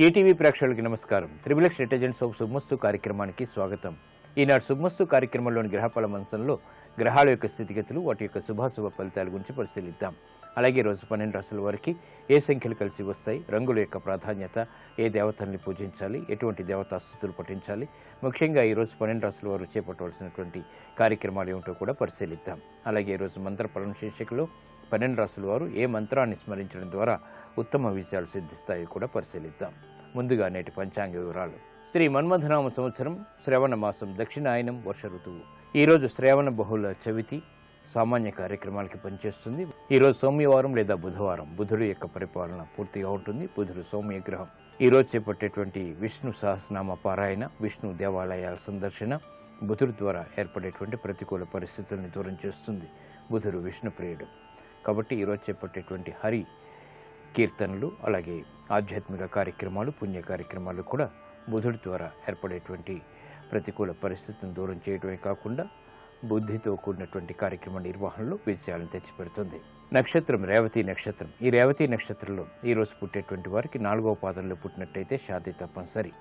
ETV ప్రేక్షకులకి నమస్కారం. Triple intelligence of శుభమస్తు కార్యక్రమానికి స్వాగతం. ఈనాడు శుభమస్తు కార్యక్రమంలోని గ్రహఫల మంచంలో గ్రహాల యొక్క స్థితిగతులు, వాటి యొక్క శుభాశుభ ఫలితాల గురించి పరిశీలిద్దాం. అలాగే రోజు 12 రాశుల వారికి ఏ సంఖ్యలు కలిసి వస్తాయి, రంగుల యొక్క ప్రాధాన్యత, ఏ దేవతల్ని పూజించాలి, ఎటువంటి దేవతాస్థుతులు పఠించాలి, ముఖ్యంగా ఈరోజు 12 రాశుల వారు చేపట్టవలసినటువంటి కార్యక్రమాలు ఏమిటో కూడా పరిశీలిద్దాం. అలాగే ఈరోజు మంత్రఫలం శీర్షికలో 12 రాశుల వారు ఏ మంత్రాన్ని స్మరించడం ద్వారా ఉత్తమ విజయాలు సిద్ధిస్తాయో కూడా పరిశీలిద్దాం. ముందుగా నేటి పంచాంగ వివరాలు. శ్రీ మన్మథనామ సంవత్సరం శ్రావణ మాసం దక్షిణాయనం వర్ష ఋతువు. ఈరోజు శ్రావణ బహుళ చవితి సామాన్య కార్యక్రమాలకి పనిచేస్తుంది. ఈరోజు సౌమ్యవారం లేదా బుధవారం. బుధుడు యొక్క పరిపాలన పూర్తిగా ఉంటుంది. బుధుడు సౌమ్య గ్రహం. ఈరోజు చేపట్టేటువంటి విష్ణు సహస్రనామ పారాయణ, విష్ణు దేవాలయాల సందర్శన బుధుడు ద్వారా ఏర్పడేటువంటి ప్రతికూల పరిస్థితుల్ని దూరం చేస్తుంది. బుధుడు విష్ణుప్రియుడు కాబట్టి ఈరోజు చేపట్టేటువంటి హరి కీర్తనలు, అలాగే ఆధ్యాత్మిక కార్యక్రమాలు, పుణ్య కార్యక్రమాలు కూడా బుధుడి ద్వారా ఏర్పడేటువంటి ప్రతికూల పరిస్థితులను దూరం చేయడమే కాకుండా బుద్ధితో కూడినటువంటి కార్యక్రమ నిర్వహణలో విజయాలను తెచ్చిపెడుతుంది. నక్షత్రం రేవతి నక్షత్రం. ఈ రేవతి నక్షత్రంలో ఈరోజు పుట్టేటువంటి వారికి 4వ పాదంలో పుట్టినట్టయితే శాంతి తప్పనిసరి.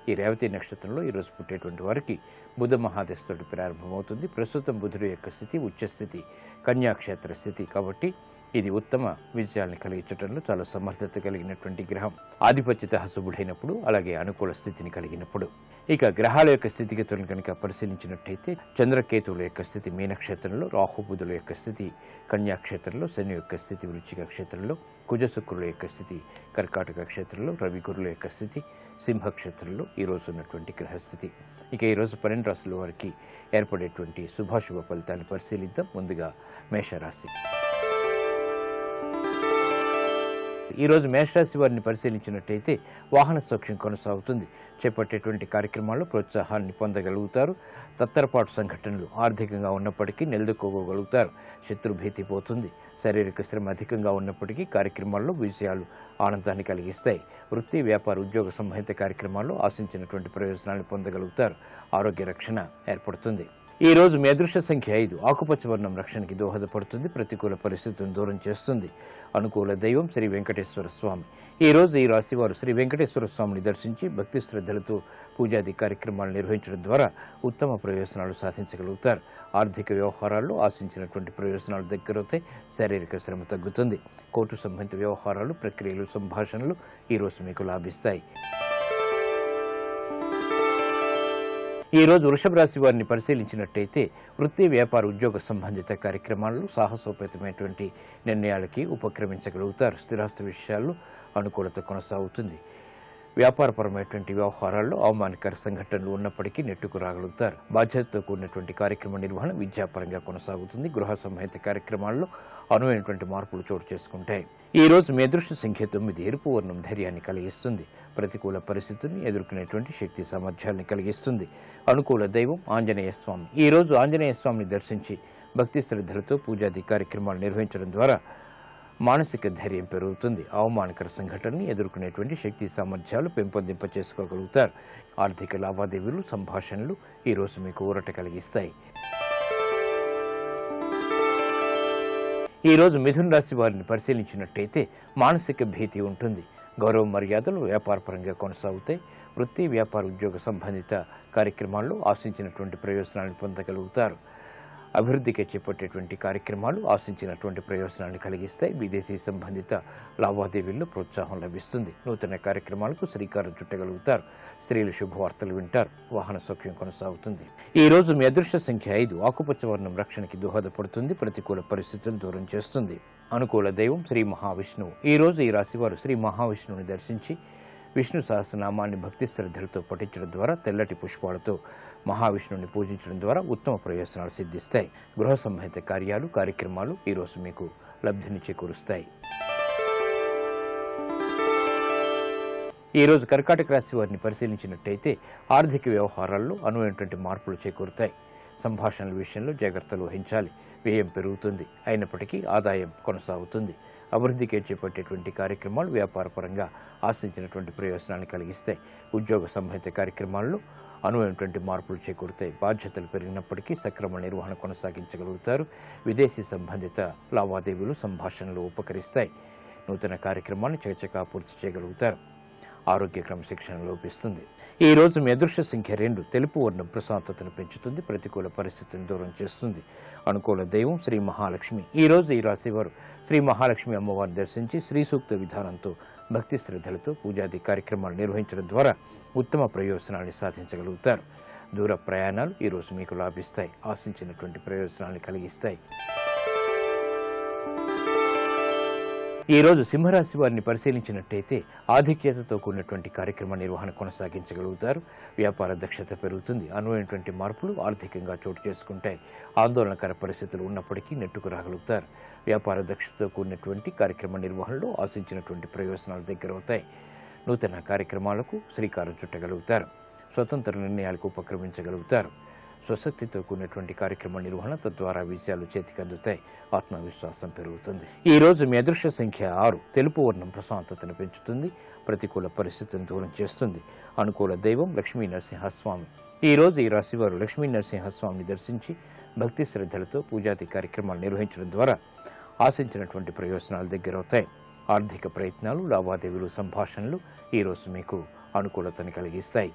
ఈ రేవతి నక్షత్రంలో ఈరోజు పుట్టేటువంటి వారికి బుధ మహాదశతోటి ప్రారంభమవుతుంది. ప్రస్తుతం బుధుడు యొక్క స్థితి ఉచ్చస్థితి, కన్యాక్షేత్ర స్థితి కాబట్టి ఇది ఉత్తమ విజయాలను కలిగించడంలో చాలా సమర్థత కలిగినటువంటి గ్రహం. ఆధిపత్యత శుభుడైనప్పుడు, అలాగే అనుకూల స్థితిని కలిగినప్పుడు. ఇక గ్రహాల యొక్క స్థితిగతులను కనుక పరిశీలించినట్టయితే చంద్రకేతువుల యొక్క స్థితి మీనక్షేత్రంలో, రాహుబుధుల యొక్క స్థితి కన్యాక్షేత్రంలో, శని యొక్క స్థితి వృశ్చిక క్షేత్రంలో, కుజశుక్రుల యొక్క స్థితి కర్కాటక క్షేత్రంలో, రవి గురుల యొక్క స్థితి సింహక్షేత్రంలో ఈరోజు ఉన్నటువంటి గ్రహస్థితి. ఇక ఈరోజు 12 రాశుల వారికి ఏర్పడేటువంటి శుభాశుభ ఫలితాన్ని పరిశీలిద్దాం. ముందుగా మేషరాశి. ఈరోజు మేషరాశి వారిని పరిశీలించినట్టయితే వాహన సౌఖ్యం కొనసాగుతుంది. చేపట్టేటువంటి కార్యక్రమాల్లో ప్రోత్సాహాన్ని పొందగలుగుతారు. తత్తరపాటు సంఘటనలు ఆర్థికంగా ఉన్నప్పటికీ నిలదొక్కుకోగలుగుతారు. శత్రుభీతి పోతుంది. శారీరక శ్రమ అధికంగా ఉన్నప్పటికీ కార్యక్రమాల్లో విజయాలు ఆనందాన్ని కలిగిస్తాయి. వృత్తి, వ్యాపార, ఉద్యోగ సంబంధిత కార్యక్రమాల్లో ఆశించినటువంటి ప్రయోజనాలను పొందగలుగుతారు. ఆరోగ్య రక్షణ ఏర్పడుతుంది. ఈ రోజు మీ అదృష్ట సంఖ్య 5. ఆకుపచ్చ వర్ణం రక్షణకి దోహదపడుతుంది. ప్రతికూల పరిస్థితులను దూరం చేస్తుంది. అనుకూల దైవం శ్రీ వెంకటేశ్వర స్వామి. ఈ రోజు ఈ రాశి వారు శ్రీ వెంకటేశ్వర స్వామిని దర్శించి భక్తి శ్రద్ధలతో పూజాది కార్యక్రమాలు నిర్వహించడం ద్వారా ఉత్తమ ప్రయోజనాలు సాధించగలుగుతారు. ఆర్థిక వ్యవహారాల్లో ఆశించినటువంటి ప్రయోజనాలు దగ్గరవుతాయి. శారీరక శ్రమ తగ్గుతుంది. కోర్టు సంబంధిత వ్యవహారాలు, ప్రక్రియలు, సంభాషణలు ఈరోజు మీకు లాభిస్తాయి. ఈ రోజు వృషభ రాశి వారిని పరిశీలించినట్టయితే వృత్తి, వ్యాపార, ఉద్యోగ సంబంధిత కార్యక్రమాల్లో సాహసోపేతమైనటువంటి నిర్ణయాలకి ఉపక్రమించగలుగుతారు. స్థిరాస్తి విషయాల్లో అనుకూలత కొనసాగుతుంది. వ్యాపారపరమైనటువంటి వ్యవహారాల్లో అవమానకర సంఘటనలు ఉన్నప్పటికీ నెట్టుకు రాగలుగుతారు. బాధ్యతతో కూడినటువంటి కార్యక్రమ నిర్వహణ విద్యాపరంగా కొనసాగుతుంది. గృహ సంబంధిత కార్యక్రమాల్లో అనువైనటువంటి మార్పులు చోటు చేసుకుంటాయి. ఈ రోజు మీ అదృష్ట సంఖ్య 9. ఎరుపు వర్ణం ధైర్యాన్ని కలిగిస్తుంది. ప్రతికూల పరిస్థితుల్ని ఎదుర్కొనేటువంటి శక్తి సామర్థ్యాన్ని కలిగిస్తుంది. అనుకూల దైవం ఆంజనేయ స్వామి. ఈ రోజు ఆంజనేయ స్వామిని దర్శించి భక్తి శ్రద్ధలతో పూజాది కార్యక్రమాలు నిర్వహించడం ద్వారా మానసిక ధైర్యం పెరుగుతుంది. అవమానకర సంఘటనని ఎదుర్కొనేటువంటి శక్తి సామర్థ్యాలు పెంపొందింప చేసుకోగలుగుతారు. ఆర్థిక లావాదేవీలు, సంభాషణలు ఈరోజు మీకు ఊరట కలిగిస్తాయి. ఈ రోజు మిథున రాశి వారిని పరిశీలించినట్టయితే మానసిక భీతి ఉంటుంది. గౌరవ మర్యాదలు వ్యాపారపరంగా కొనసాగుతాయి. వృత్తి, వ్యాపార, ఉద్యోగ సంబంధిత కార్యక్రమాల్లో ఆశించినటువంటి ప్రయోజనాలను పొందగలుగుతారు. అభివృద్ధికి చేపట్టేటువంటి కార్యక్రమాలు ఆశించినటువంటి ప్రయోజనాన్ని కలిగిస్తాయి. విదేశీ సంబంధిత లావాదేవీల్లో ప్రోత్సాహం లభిస్తుంది. నూతన కార్యక్రమాలకు శ్రీకారం చుట్టగలుగుతారు. స్త్రీలు శుభవార్తలు వింటారు. వాహన సౌఖ్యం కొనసాగుతుంది. ఈ రోజు మీ అదృష్ట సంఖ్య 5. ఆకుపచ్చ వర్ణం రక్షణకి దోహదపడుతుంది. ప్రతికూల పరిస్థితులను దూరం చేస్తుంది. అనుకూల దైవం శ్రీ మహావిష్ణువు. ఈ రోజు ఈ రాశివారు శ్రీ మహావిష్ణువుని దర్శించి విష్ణు సహస్రనామాన్ని భక్తి శ్రద్ధలతో పఠించడం ద్వారా, తెల్లటి పుష్పాలతో మహావిష్ణువుని పూజించడం ద్వారా ఉత్తమ ప్రయోజనాలు సిద్ధిస్తాయి. గృహ సంబంధిత కార్యక్రమాలు ఈరోజు మీకు లబ్ధిని చేకూరుస్తాయి. ఈ రోజు కర్కాటక రాశి వారిని పరిశీలించినట్టయితే ఆర్థిక వ్యవహారాల్లో అనువైనటువంటి మార్పులు చేకూరుతాయి. సంభాషణల విషయంలో జాగ్రత్తలు వహించాలి. వ్యయం పెరుగుతుంది. అయినప్పటికీ ఆదాయం కొనసాగుతుంది. అభివృద్ధికి చేపట్టేటువంటి కార్యక్రమాలు వ్యాపారపరంగా ఆశించినటువంటి ప్రయోజనాన్ని కలిగిస్తాయి. ఉద్యోగ సంబంధిత కార్యక్రమాల్లో అనువైనటువంటి మార్పులు చేకూరుతాయి. బాధ్యతలు పెరిగినప్పటికీ సక్రమ నిర్వహణ కొనసాగించగలుగుతారు. విదేశీ సంబంధిత లావాదేవీలు, సంభాషణలు ఉపకరిస్తాయి. నూతన కార్యక్రమాన్ని చకచకా పూర్తి చేయగలుగుతారు. ఆరోగ్య క్రమశిక్షణ లోపిస్తుంది. ఈ రోజు మీ అదృష్ట సంఖ్య 2. తెలుపు వర్ణం ప్రశాంతతను పెంచుతుంది, ప్రతికూల పరిస్థితిని దూరం చేస్తుంది. అనుకూల దైవం శ్రీ మహాలక్ష్మి. ఈ రోజు ఈ రాశి వారు శ్రీ మహాలక్ష్మి అమ్మవారిని దర్శించి శ్రీ సూక్త విధానంతో భక్తి శ్రద్ధలతో పూజాది కార్యక్రమాలు నిర్వహించడం ద్వారా ఉత్తమ ప్రయోజనాన్ని సాధించగలుగుతారు. దూర ప్రయాణాలు ఈ రోజు మీకు లాభిస్తాయి, ఆశించినటువంటి ప్రయోజనాన్ని కలిగిస్తాయి. ఈ రోజు సింహరాశి వారిని పరిశీలించినట్టయితే ఆధిక్యతతో కూడినటువంటి కార్యక్రమ నిర్వహణ కొనసాగించగలుగుతారు. వ్యాపార దక్షత పెరుగుతుంది. అనువైనటువంటి మార్పులు ఆర్థికంగా చోటు చేసుకుంటాయి. ఆందోళనకర పరిస్థితులు ఉన్నప్పటికీ నెట్టుకు రాగలుగుతారు. వ్యాపార దక్షతతో కూడినటువంటి కార్యక్రమ నిర్వహణలో ఆశించినటువంటి ప్రయోజనాలు దగ్గరవుతాయి. నూతన కార్యక్రమాలకు శ్రీకారం చుట్టగలుగుతారు. స్వతంత్ర నిర్ణయాలకు ఉపక్రమించగలుగుతారు. స్వశక్తితో కూడినటువంటి కార్యక్రమ నిర్వహణ తద్వారా విజయాలు చేతికి అందుతాయి. ఆత్మవిశ్వాసం పెరుగుతుంది. ఈ రోజు మీ అదృష్ట సంఖ్య 6. తెలుపు వర్ణం ప్రశాంతతను పెంచుతుంది, ప్రతికూల పరిస్థితులను దూరం చేస్తుంది. అనుకూల దైవం లక్ష్మీ నరసింహస్వామి. ఈ రోజు ఈ రాశి వారు లక్ష్మీ నరసింహస్వామిని దర్శించి భక్తి శ్రద్ధలతో పూజాది కార్యక్రమాలు నిర్వహించడం ద్వారా ఆశించినటువంటి ప్రయోజనాలు దగ్గరవుతాయి. ఆర్థిక ప్రయత్నాలు, లావాదేవీలు, సంభాషణలు ఈ రోజు మీకు అనుకూలతను కలిగిస్తాయి.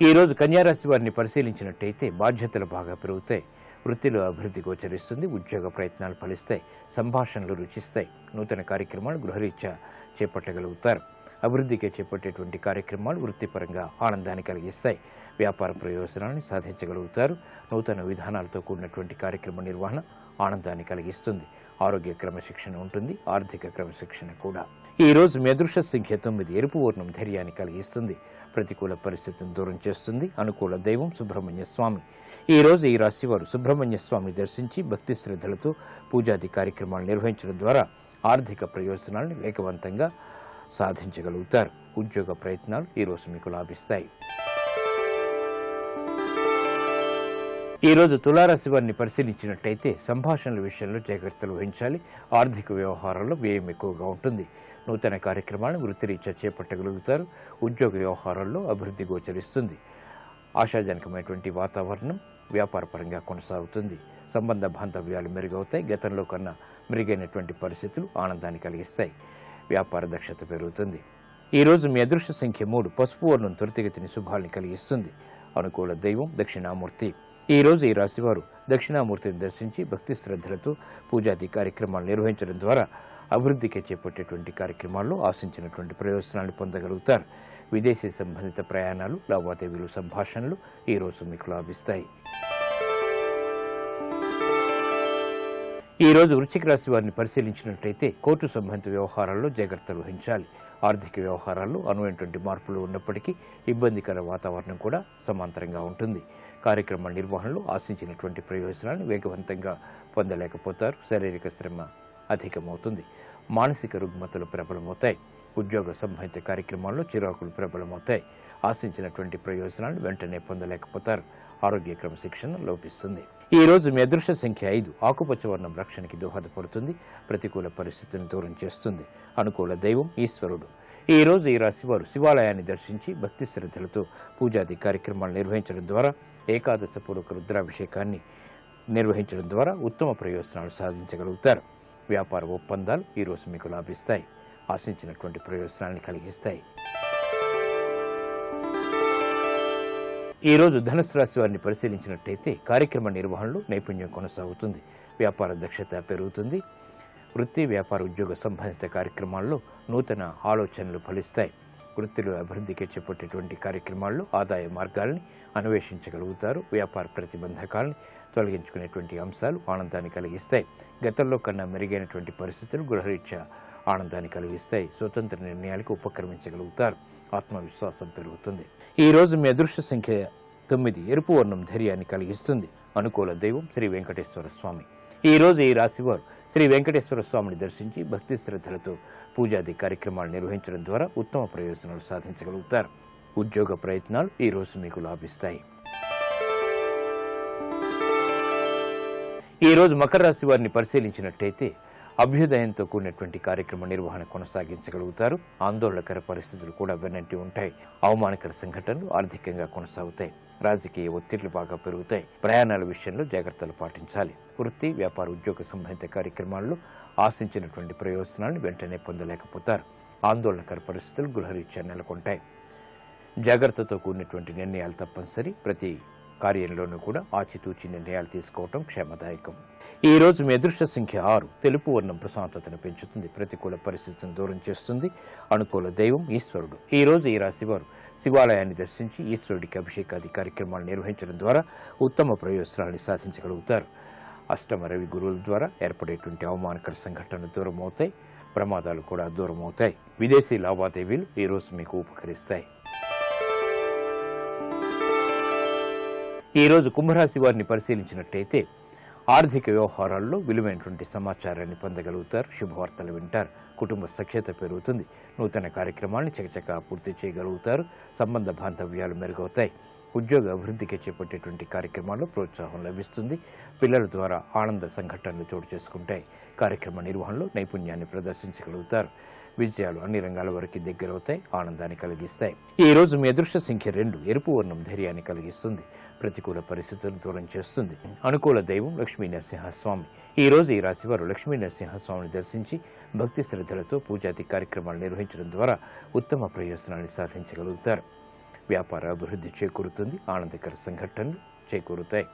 ఈ రోజు కన్యారాశి వారిని పరిశీలించినట్టయితే బాధ్యతలు బాగా పెరుగుతాయి. వృత్తిలో అభివృద్ధి గోచరిస్తుంది. ఉద్యోగ ప్రయత్నాలు ఫలిస్తాయి. సంభాషణలు రుచిస్తాయి. నూతన కార్యక్రమాలు గృహరీత్యా చేపట్టగలుగుతారు. అభివృద్ధికి చేపట్టేటువంటి కార్యక్రమాలు వృత్తిపరంగా ఆనందాన్ని కలిగిస్తాయి. వ్యాపార ప్రయోజనాన్ని సాధించగలుగుతారు. నూతన విధానాలతో కూడినటువంటి కార్యక్రమ నిర్వహణ ఆనందాన్ని కలిగిస్తుంది. ఆరోగ్య క్రమశిక్షణ ఉంటుంది. ఆర్థిక క్రమశిక్షణ కూడా. ఈ రోజు మీ అదృష్ట సంఖ్య 9. ఎరుపు వర్ణం ధైర్యాన్ని కలిగిస్తుంది, ప్రతికూల పరిస్థితిని దూరం చేస్తుంది. అనుకూల దైవం సుబ్రహ్మణ్య స్వామి. ఈ రోజు ఈ రాశి వారు సుబ్రహ్మణ్య స్వామిని దర్శించి భక్తి శ్రద్ధలతో పూజాది కార్యక్రమాలు నిర్వహించడం ద్వారా ఆర్థిక ప్రయోజనాలను వేగవంతంగా సాధించగలుగుతారు. ఉద్యోగ ప్రయత్నాలు ఈ రోజు మీకు లాభిస్తాయి. ఈ రోజు తులారాశి వారిని పరిశీలించినట్టయితే సంభాషణల విషయంలో జాగ్రత్తలు వహించాలి. ఆర్థిక వ్యవహారాల్లో వ్యయం ఎక్కువగా ఉంటుంది. నూతన కార్యక్రమాలను వృత్తిరీత్యా చేపట్టగలుగుతారు. ఉద్యోగ వ్యవహారాల్లో అభివృద్ధి గోచరిస్తుంది. ఆశాజనకమైనటువంటి వాతావరణం వ్యాపారపరంగా కొనసాగుతుంది. సంబంధ బాంధవ్యాలు మెరుగవుతాయి. గతంలో కన్నా మెరుగైనటువంటి పరిస్థితులు ఆనందాన్ని కలిగిస్తాయి. వ్యాపార దక్షత పెరుగుతుంది. ఈ రోజు మీ అదృష్ట సంఖ్య 3. పసుపు వర్ణం త్వరితగతిని శుభాల్ని కలిగిస్తుంది. అనుకూల దైవం దక్షిణామూర్తి. ఈ రోజు ఈ రాశివారు దక్షిణామూర్తిని దర్శించి భక్తి శ్రద్ధలతో పూజాది కార్యక్రమాలు నిర్వహించడం ద్వారా అభివృద్ధికి చేపట్టేటువంటి కార్యక్రమాల్లో ఆశించినటువంటి ప్రయోజనాలు పొందగలుగుతారు. విదేశీ సంబంధిత ప్రయాణాలు, లావాదేవీలు, సంభాషణలు ఈ రోజు మీకు లాభిస్తాయి. ఈ రోజు వృశ్చిక రాశి వారిని పరిశీలించినట్లయితే కోర్టు సంబంధిత వ్యవహారాల్లో జాగ్రత్తలు వహించాలి. ఆర్థిక వ్యవహారాల్లో అనువైనటువంటి మార్పులు ఉన్నప్పటికీ ఇబ్బందికర వాతావరణం కూడా సమాంతరంగా ఉంటుంది. కార్యక్రమ నిర్వహణలో ఆశించినటువంటి ప్రయోజనాలను వేగవంతంగా పొందలేకపోతారు. శారీరక శ్రమ అధికమవుతుంది. మానసిక రుగ్మతలు ప్రబలమవుతాయి. ఉద్యోగ సంబంధిత కార్యక్రమాల్లో చిరాకులు ప్రబలమవుతాయి. ఆశించినటువంటి ప్రయోజనాలను వెంటనే పొందలేకపోతారు. ఆరోగ్య క్రమశిక్షణ లోపిస్తుంది. ఈ రోజు మీ అదృష్ట సంఖ్య 5. ఆకుపచ్చ వర్ణం రక్షణకి దోహదపడుతుంది. ప్రతికూల పరిస్థితిని దూరం చేస్తుంది. అనుకూల దైవం ఈశ్వరుడు. ఈ రోజు ఈ రాశి వారు శివాలయాన్ని దర్శించి భక్తి శ్రద్ధలతో పూజాది కార్యక్రమాలు నిర్వహించడం ద్వారా ఏకాదశ పూర్వక రుద్రాభిషేకాన్ని నిర్వహించడం ద్వారా ఉత్తమ ప్రయోజనాలు సాధించగలుగుతారు. వ్యాపార ఒప్పందాలు ఈ రోజు మీకు లాభిస్తాయి. ఆశించినటువంటి ప్రయోజనాన్ని కలిగిస్తాయి. ఈ రోజు ధనుసు రాశి వారిని పరిశీలించినట్టయితే కార్యక్రమ నిర్వహణలో నైపుణ్యం కొనసాగుతుంది. వ్యాపార దక్షత పెరుగుతుంది. వృత్తి, వ్యాపార, ఉద్యోగ సంబంధిత కార్యక్రమాల్లో నూతన ఆలోచనలు ఫలిస్తాయి. వృత్తిలో అభివృద్ధికి చేపట్టేటువంటి కార్యక్రమాల్లో ఆదాయ మార్గాల్ని అన్వేషించగలుగుతారు. వ్యాపార ప్రతిబంధకాలను తొలగించుకునేటువంటి అంశాలు ఆనందాన్ని కలిగిస్తాయి. గతంలో కన్నా మెరుగైనటువంటి పరిస్థితులు గృహరీత్యా ఆనందాన్ని కలిగిస్తాయి. స్వతంత్ర నిర్ణయాలకు ఉపక్రమించగలుగుతారు. ఆత్మవిశ్వాసం పెరుగుతుంది. ఈ రోజు మీ అదృష్ట సంఖ్య 9. ఎరుపు వర్ణం ధైర్యాన్ని కలిగిస్తుంది. అనుకూల దైవం శ్రీ వెంకటేశ్వర స్వామి. ఈ రోజు ఈ రాశివారు శ్రీ వెంకటేశ్వర స్వామిని దర్శించి భక్తి శ్రద్ధలతో పూజాది కార్యక్రమాలు నిర్వహించడం ద్వారా ఉత్తమ ప్రయోజనాలు సాధించగలుగుతారు. ఉద్యోగ ప్రయత్నాలు ఈ రోజు మీకు లాభిస్తాయి. ఈ రోజు మకర రాశి వారిని పరిశీలించినట్టయితే అభ్యుదయంతో కూడినటువంటి కార్యక్రమ నిర్వహణ కొనసాగించగలుగుతారు. ఆందోళనకర పరిస్థితులు కూడా వెన్నంటి ఉంటాయి. అవమానకర సంఘటనలు ఆర్థికంగా కొనసాగుతాయి. రాజకీయ ఒత్తిళ్లు బాగా పెరుగుతాయి. ప్రయాణాల విషయంలో జాగ్రత్తలు పాటించాలి. వృత్తి, వ్యాపార, ఉద్యోగ సంబంధిత కార్యక్రమాల్లో ఆశించినటువంటి ప్రయోజనాలను వెంటనే పొందలేకపోతారు. ఆందోళనకర పరిస్థితులు గృహరీత్యా నెలకొంటాయి. జాగ్రత్తతో కూడినటువంటి నిర్ణయాలు తప్పనిసరి. ప్రతి కార్యంలోనూ కూడా ఆచితూచి నిర్ణయాలు తీసుకోవటం క్షేమదాయకం. ఈ రోజు మీ అదృష్ట సంఖ్య 6. తెలుపు వర్ణం ప్రశాంతతను పెంచుతుంది, ప్రతికూల పరిస్థితులను దూరం చేస్తుంది. అనుకూల దైవం ఈశ్వరుడు. ఈ రోజు ఈ రాశి వారు శివాలయాన్ని దర్శించి ఈశ్వరుడికి అభిషేకాది కార్యక్రమాలు నిర్వహించడం ద్వారా ఉత్తమ ప్రయోజనాన్ని సాధించగలుగుతారు. అష్టమ రవి గురువుల ద్వారా ఏర్పడేటువంటి అవమానకర సంఘటనలు దూరం అవుతాయి. ప్రమాదాలు కూడా దూరం అవుతాయి. విదేశీ లావాదేవీలు ఈ రోజు మీకు ఉపకరిస్తాయి. ఈ రోజు కుంభరాశి వారిని పరిశీలించినట్టయితే ఆర్థిక వ్యవహారాల్లో విలువైనటువంటి సమాచారాన్ని పొందగలుగుతారు. శుభవార్తలు వింటారు. కుటుంబ సఖ్యత పెరుగుతుంది. నూతన కార్యక్రమాలను చకచకా పూర్తి చేయగలుగుతారు. సంబంధ బాంధవ్యాలు మెరుగవుతాయి. ఉద్యోగ అభివృద్ధికి చేపట్టేటువంటి కార్యక్రమాల్లో ప్రోత్సాహం లభిస్తుంది. పిల్లల ద్వారా ఆనంద సంఘటనలు చోటు చేసుకుంటాయి. కార్యక్రమ నిర్వహణలో నైపుణ్యాన్ని ప్రదర్శించగలుగుతారు. విజయాలు అన్ని రంగాల వరకు దగ్గరవుతాయి, ఆనందాన్ని కలిగిస్తాయి. ఈ రోజు మీ అదృష్ట సంఖ్య 2. ఎరుపు వర్ణం ధైర్యాన్ని కలిగిస్తుంది, ప్రతికూల పరిస్థితులను దూరం చేస్తుంది. అనుకూల దైవం లక్ష్మీ నరసింహస్వామి. ఈ రోజు ఈ రాశివారు లక్ష్మీ నరసింహస్వామిని దర్శించి భక్తి శ్రద్ధలతో పూజాది కార్యక్రమాలు నిర్వహించడం ద్వారా ఉత్తమ ప్రయోజనాన్ని సాధించగలుగుతారు. వ్యాపార అభివృద్ధి చేకూరుతుంది. ఆనందకర సంఘటనలు చేకూరుతాయి.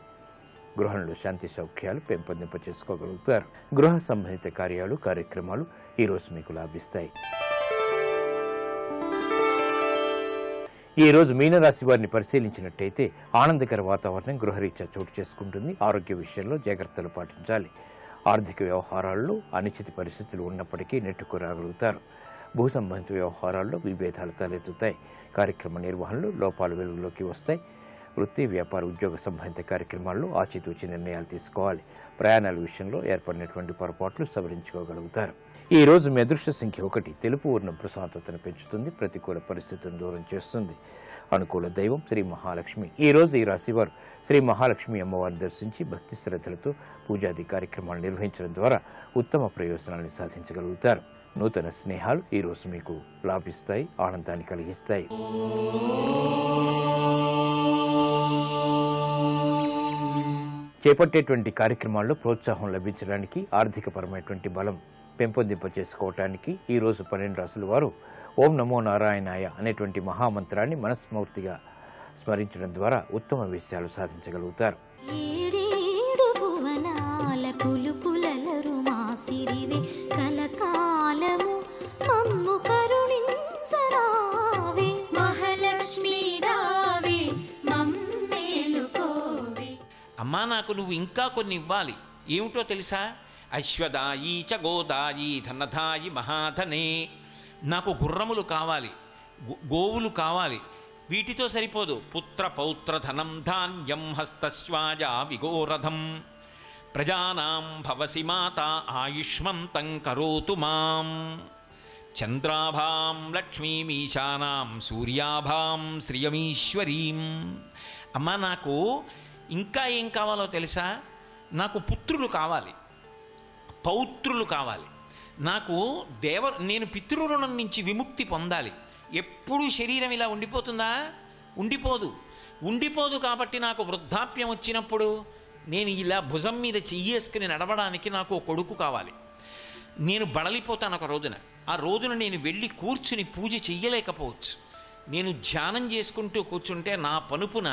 గృహంలో శాంతి సౌఖ్యాలు పెంపొందింప చేసుకోగలుగుతారు. గృహ సంబంధిత కార్యాలు, కార్యక్రమాలు ఈ రోజు మీకు లాభిస్తాయి. ఈ రోజు మీనరాశి వారిని పరిశీలించినట్టయితే ఆనందకర వాతావరణం గృహరీత్యా చోటు చేసుకుంటుంది. ఆరోగ్య విషయంలో జాగ్రత్తలు పాటించాలి. ఆర్థిక వ్యవహారాల్లో అనిశ్చిత పరిస్థితులు ఉన్నప్పటికీ నెట్టుకు రాగలుగుతారు. భూ సంబంధిత వ్యవహారాల్లో విభేదాలు తలెత్తుతాయి. కార్యక్రమ నిర్వహణలో లోపాలు వెలుగులోకి వస్తాయి. వృత్తి, వ్యాపార, ఉద్యోగ సంబంధిత కార్యక్రమాల్లో ఆచితూచి నిర్ణయాలు తీసుకోవాలి. ప్రయాణాల విషయంలో ఏర్పడినటువంటి పొరపాట్లు సవరించుకోగలుగుతారు. ఈ రోజు మీ అదృష్ట సంఖ్య 1. తెలుపు వర్ణం ప్రశాంతతను పెంచుతుంది, ప్రతికూల పరిస్థితులను దూరం చేస్తుంది. అనుకూల దైవం శ్రీ మహాలక్ష్మి. ఈ రోజు ఈ రాశివారు శ్రీ మహాలక్ష్మి అమ్మవారిని దర్శించి భక్తి శ్రద్ధలతో పూజాది కార్యక్రమాలు నిర్వహించడం ద్వారా ఉత్తమ ప్రయోజనాన్ని సాధించగలుగుతారు. నూతన స్నేహాలు ఈ రోజు మీకు లాభిస్తాయి, ఆనందాన్ని కలిగిస్తాయి. చేపట్టేటువంటి కార్యక్రమాల్లో ప్రోత్సాహం లభించడానికి, ఆర్థికపరమైనటువంటి బలం పెంపొందింప చేసుకోవటానికి ఈ రోజు 12 రాశుల వారు ఓం నమో నారాయణాయ అనేటువంటి మహామంత్రాన్ని మనస్ఫూర్తిగా స్మరించడం ద్వారా ఉత్తమ విషయాలు సాధించగలుగుతారు. అమ్మా, నాకు నువ్వు ఇంకా కొన్ని ఇవ్వాలి. ఏమిటో తెలుసా? అశ్వదాయి చ గోదాయి ధనధాయి మహాధనే. నాకు గుర్రములు కావాలి, గోవులు కావాలి. వీటితో సరిపోదు. పుత్ర పౌత్ర ధనం ధాన్యం హస్తశ్వాజ విగోరథం. ప్రజానాం భవసి మాత ఆయుష్మంతం కరోతు మాం. చంద్రాభాం లక్ష్మీమీశానాం సూర్యాభాం శ్రియమీశ్వరీం. అమ్మా, నాకు ఇంకా ఏం కావాలో తెలుసా? నాకు పుత్రులు కావాలి, పౌత్రులు కావాలి. నాకు నేను పితృరుణం నుంచి విముక్తి పొందాలి. ఎప్పుడూ శరీరం ఇలా ఉండిపోతుందా? ఉండిపోదు. కాబట్టి నాకు వృద్ధాప్యం వచ్చినప్పుడు నేను ఇలా భుజం మీద చెయ్యేసుకుని నడవడానికి నాకు కొడుకు కావాలి. నేను బడలిపోతాను ఒక రోజున. ఆ రోజున నేను వెళ్ళి కూర్చుని పూజ చెయ్యలేకపోవచ్చు. నేను ధ్యానం చేసుకుంటూ కూర్చుంటే నా పనుపున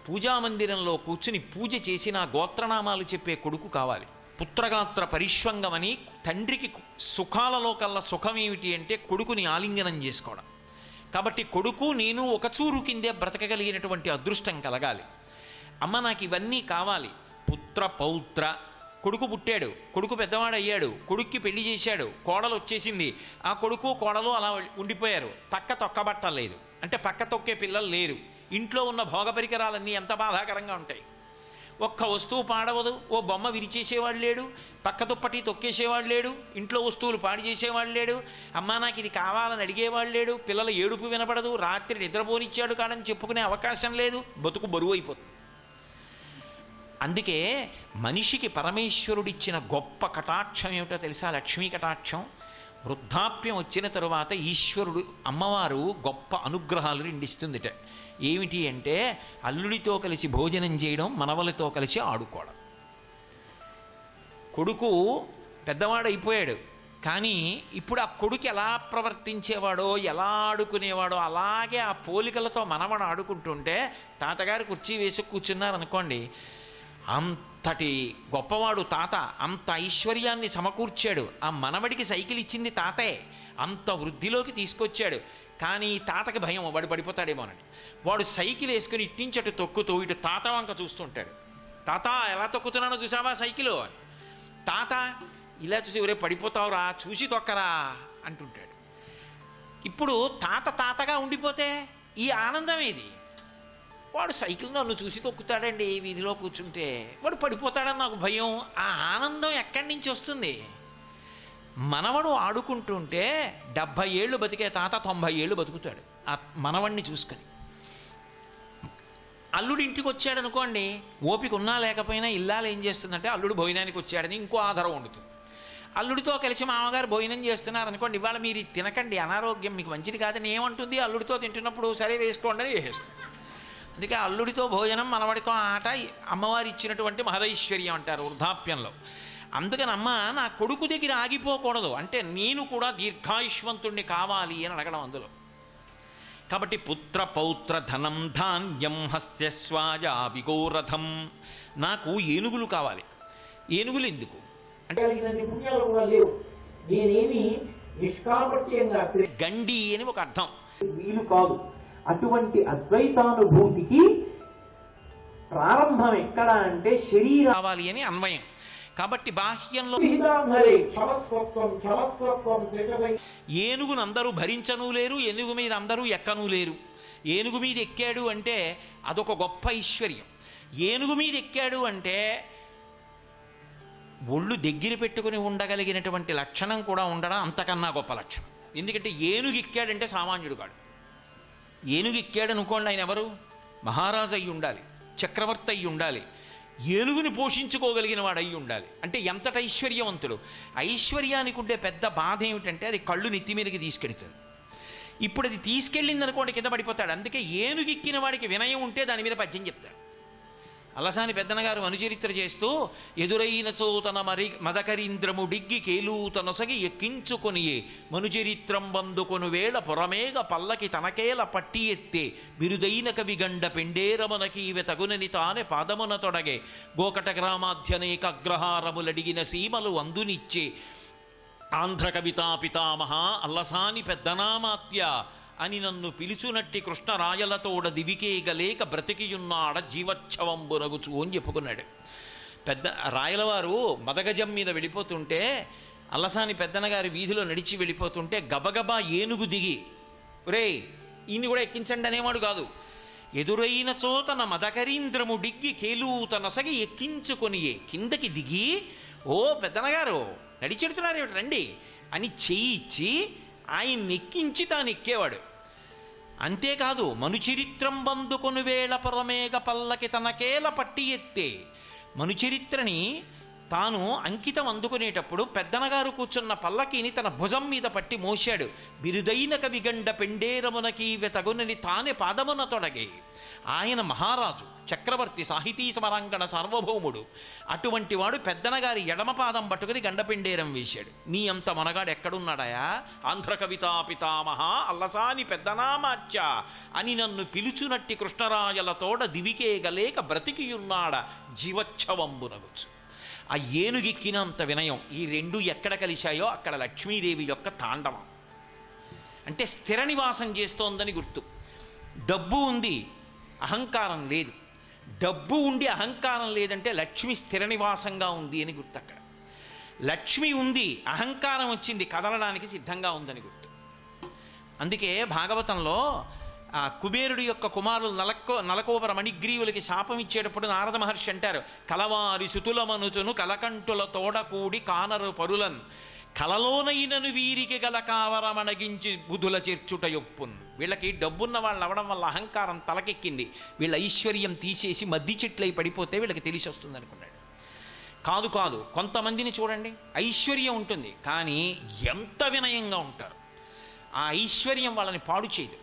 పూజామందిరంలో కూర్చుని పూజ చేసి నా గోత్రనామాలు చెప్పే కొడుకు కావాలి. పుత్రగాత్ర పరిష్వంగమని తండ్రికి సుఖాలలో కల్లా సుఖం ఏమిటి అంటే కొడుకుని ఆలింగనం చేసుకోవడం. కాబట్టి కొడుకు నేను ఒక చూరు కిందే బ్రతకగలిగినటువంటి అదృష్టం కలగాలి. అమ్మ, నాకు ఇవన్నీ కావాలి. పుత్ర పౌత్ర. కొడుకు పుట్టాడు, కొడుకు పెద్దవాడయ్యాడు, కొడుక్కి పెళ్లి చేశాడు, కోడలు వచ్చేసింది. ఆ కొడుకు కోడలు అలా ఉండిపోయారు. పక్క తొక్కబట్టలేదు అంటే పక్క తొక్కే పిల్లలు లేరు. ఇంట్లో ఉన్న భోగ పరికరాలన్నీ ఎంత బాధాకరంగా ఉంటాయి. ఒక్క వస్తువు పాడవదు. ఓ బొమ్మ విరిచేసేవాడు లేడు, పక్క దుప్పటి తొక్కేసేవాడు లేడు, ఇంట్లో వస్తువులు పాడు చేసేవాడు లేడు, అమ్మా నాకు ఇది కావాలని అడిగేవాడు లేడు, పిల్లల ఏడుపు వినపడదు, రాత్రి నిద్రపోనిచ్చాడు కాడని చెప్పుకునే అవకాశం లేదు. బతుకు బరువు అయిపోతుంది. అందుకే మనిషికి పరమేశ్వరుడిచ్చిన గొప్ప కటాక్షం ఏమిటో తెలుసా? లక్ష్మీ కటాక్షం. వృద్ధాప్యం వచ్చిన తరువాత ఈశ్వరుడు, అమ్మవారు గొప్ప అనుగ్రహాలు రెండిస్తుందిట. ఏమిటి అంటే అల్లుడితో కలిసి భోజనం చేయడం, మనవలతో కలిసి ఆడుకోవడం. కొడుకు పెద్దవాడు అయిపోయాడు, కానీ ఇప్పుడు ఆ కొడుకు ఎలా ప్రవర్తించేవాడో, ఎలా ఆడుకునేవాడో అలాగే ఆ పోలికలతో మనవడు ఆడుకుంటుంటే తాతగారు కుర్చీ వేసి కూర్చున్నారనుకోండి, అంతటి గొప్పవాడు తాత, అంత ఐశ్వర్యాన్ని సమకూర్చాడు. ఆ మనవడికి సైకిల్ ఇచ్చింది తాతే, అంత వృద్ధిలోకి తీసుకొచ్చాడు. కానీ తాతకి భయం, వాడు పడిపోతాడేమోనని. వాడు సైకిల్ వేసుకుని ఇట్టించటు తొక్కుతూ ఇటు తాత వంక చూస్తుంటాడు. తాత ఎలా తొక్కుతున్నానో చూసావా సైకిలు అని. తాత ఇలా చూసి ఒరే పడిపోతావురా, చూసి తొక్కరా అంటుంటాడు. ఇప్పుడు తాత తాతగా ఉండిపోతే ఈ ఆనందం ఏది? వాడు సైకిల్ నన్ను చూసి తొక్కుతాడండి వీధిలో కూర్చుంటే, వాడు పడిపోతాడని నాకు భయం. ఆ ఆనందం ఎక్కడి నుంచి వస్తుంది? మనవడు ఆడుకుంటుంటే 70 ఏళ్ళు బతికే తాత 90 ఏళ్ళు బతుకుతాడు ఆ మనవణ్ణి చూసుకొని. అల్లుడు ఇంటికి వచ్చాడు అనుకోండి, ఓపిక ఉన్నా లేకపోయినా ఇల్లాలు ఏం చేస్తుందంటే అల్లుడు భోజనానికి వచ్చాడని ఇంకో ఆధారం వండుతుంది. అల్లుడితో కలిసి మామగారు భోజనం చేస్తున్నారు అనుకోండి, ఇవాళ మీరు తినకండి అనారోగ్యం మీకు మంచిది కాదని ఏమంటుంది? అల్లుడితో తింటున్నప్పుడు సరే వేసుకోండి అని వేసేస్తుంది. అందుకే అల్లుడితో భోజనం, మనవడితో ఆట అమ్మవారు ఇచ్చినటువంటి మహదైశ్వర్యం అంటారు వృద్ధాప్యంలో. అందుకని అమ్మ నా కొడుకు దగ్గర ఆగిపోకూడదు అంటే నేను కూడా దీర్ఘాయుష్మంతుణ్ణి కావాలి అని అడగడం అందులో. కాబట్టి పుత్ర పౌత్ర ధనం ధాన్యం హస్త్యస్వాజ విగోరథం, నాకు ఏనుగులు కావాలి. ఏనుగులు ఎందుకు అంటే పుణ్యాలు కూడా లేవు, నేనేమి నిష్కాపట్యంగా గండి అని ఒక అర్థం వీలు కాదు. అటువంటి అద్వైతానుభూతికి ప్రారంభం ఎక్కడ అంటే శరీరం కావాలి అని అన్వయం. కాబట్టి బాహ్యంలో ఏనుగును అందరూ భరించను లేరు, ఏనుగు మీద అందరూ ఎక్కనూ లేరు. ఏనుగు మీద ఎక్కాడు అంటే అదొక గొప్ప ఐశ్వర్యం. ఏనుగు మీద ఎక్కాడు అంటే ఒళ్ళు దగ్గర పెట్టుకుని ఉండగలిగినటువంటి లక్షణం కూడా ఉండడం అంతకన్నా గొప్ప లక్షణం. ఎందుకంటే ఏనుగు ఎక్కాడంటే సామాన్యుడు కాడు. ఏనుగు ఎక్కాడు అనుకోండి, ఆయన ఎవరు? మహారాజు అయి ఉండాలి, చక్రవర్తి అయి ఉండాలి, ఏనుగుని పోషించుకోగలిగిన వాడు అయి ఉండాలి. అంటే ఎంతటి ఐశ్వర్యవంతుడు. ఐశ్వర్యానికి ఉండే పెద్ద బాధ ఏమిటంటే అది కళ్ళు నెత్తి మీదకి తీసుకెడుతుంది. ఇప్పుడు అది తీసుకెళ్ళింది అనుకోండి కింద పడిపోతాడు. అందుకే ఏనుగు ఎక్కిన వాడికి వినయం ఉంటే దాని మీద పద్యం చెప్తాడు. అల్లసాని పెద్దనగారు అనుచరిత్ర చేస్తూ ఎదురైనచో తన మదకరీంద్రము డిగ్గి కేలూతనొసగి ఎక్కించుకొనియే మనుచరిత్రం బందుకొను వేళ పొరమేగ పల్లకి తనకేల పట్టి ఎత్తే బిరుదైన కవిగండ పెండేరమునకీవె తగునని తానే పాదమున తొడగే గోకట గ్రామాధ్యనేక అగ్రహారములడిగిన సీమలు అందునిచ్చే ఆంధ్ర కవితా పితామహ అల్లసాని పెద్దనామాత్య అని నన్ను పిలుచునట్టి కృష్ణరాయలతోడ దివికేగలేక బ్రతికియున్నాడ జీవచ్ఛవంబునగుచు అని చెప్పుకున్నాడు. పెద్ద రాయలవారు మదగజం మీద వెళ్ళిపోతుంటే అల్లసాని పెద్దనగారి వీధిలో నడిచి వెళ్ళిపోతుంటే గబగబా ఏనుగు దిగి రే ఈయన్ని కూడా ఎక్కించండి అనేవాడు కాదు. ఎదురైన చోతన మదకరీంద్రము డిగ్గి కేలూతనొసగి ఎక్కించుకొనియే కిందకి దిగి ఓ పెద్దనగారు నడిచెడుతున్నారు రండి అని చేయిచ్చి ఆయన్ని ఎక్కించి తాను ఎక్కేవాడు. అంతేకాదు మనుచరిత్రం బందుకొను వేళ పొరమేగ పల్లకి తనకేల పట్టి ఎత్తే, మనుచరిత్రని తాను అంకితం అందుకునేటప్పుడు పెద్దనగారు కూర్చున్న పల్లకిని తన భుజం మీద పట్టి మోశాడు. బిరుదైన కవిగండ పెండేరమునకీవె తగునని తానే పాదమున తొడగే. ఆయన మహారాజు, చక్రవర్తి, సాహితీ సమరాంగణ సార్వభౌముడు. అటువంటి వాడు పెద్దనగారి ఎడమ పాదం పట్టుకుని గండపెండేరం వేశాడు. నీ అంత మనగాడు ఎక్కడున్నాడయా? ఆంధ్ర కవితా పితామహ అల్లసాని పెద్దనామార్చ అని నన్ను పిలుచునట్టి కృష్ణరాయలతోడ దివికేగలేక బ్రతికియున్నాడ జీవచ్ఛవంబునగుచు. ఆ ఏనుగెక్కినంత వినయం. ఈ రెండు ఎక్కడ కలిశాయో అక్కడ లక్ష్మీదేవి యొక్క తాండవం. అంటే స్థిర నివాసం చేస్తోందని గుర్తు. డబ్బు ఉంది, అహంకారం లేదు. డబ్బు ఉండి అహంకారం లేదంటే లక్ష్మి స్థిర నివాసంగా ఉంది అని గుర్తు. అక్కడ లక్ష్మి ఉంది, అహంకారం వచ్చింది, కదలడానికి సిద్ధంగా ఉందని గుర్తు. అందుకే భాగవతంలో ఆ కుబేరుడి యొక్క కుమారులు నలకోపర మణిగ్రీవులకి శాపం ఇచ్చేటప్పుడు నారద మహర్షి అంటారు, కలవారి సుతులమనుచును కలకంటుల తోడకూడి కానరు పరులన్ కలలోనైనను వీరికి గల కావరమణగించి బుధుల చేర్చుట యొప్పున్. వీళ్ళకి డబ్బున్న వాళ్ళు అవడం వల్ల అహంకారం తలకెక్కింది. వీళ్ళ ఐశ్వర్యం తీసేసి మద్ది చెట్లై పడిపోతే వీళ్ళకి తెలిసి వస్తుంది అనుకున్నాడు. కాదు కాదు, కొంతమందిని చూడండి ఐశ్వర్యం ఉంటుంది కానీ ఎంత వినయంగా ఉంటారు. ఆ ఐశ్వర్యం వాళ్ళని పాడు చేయదు.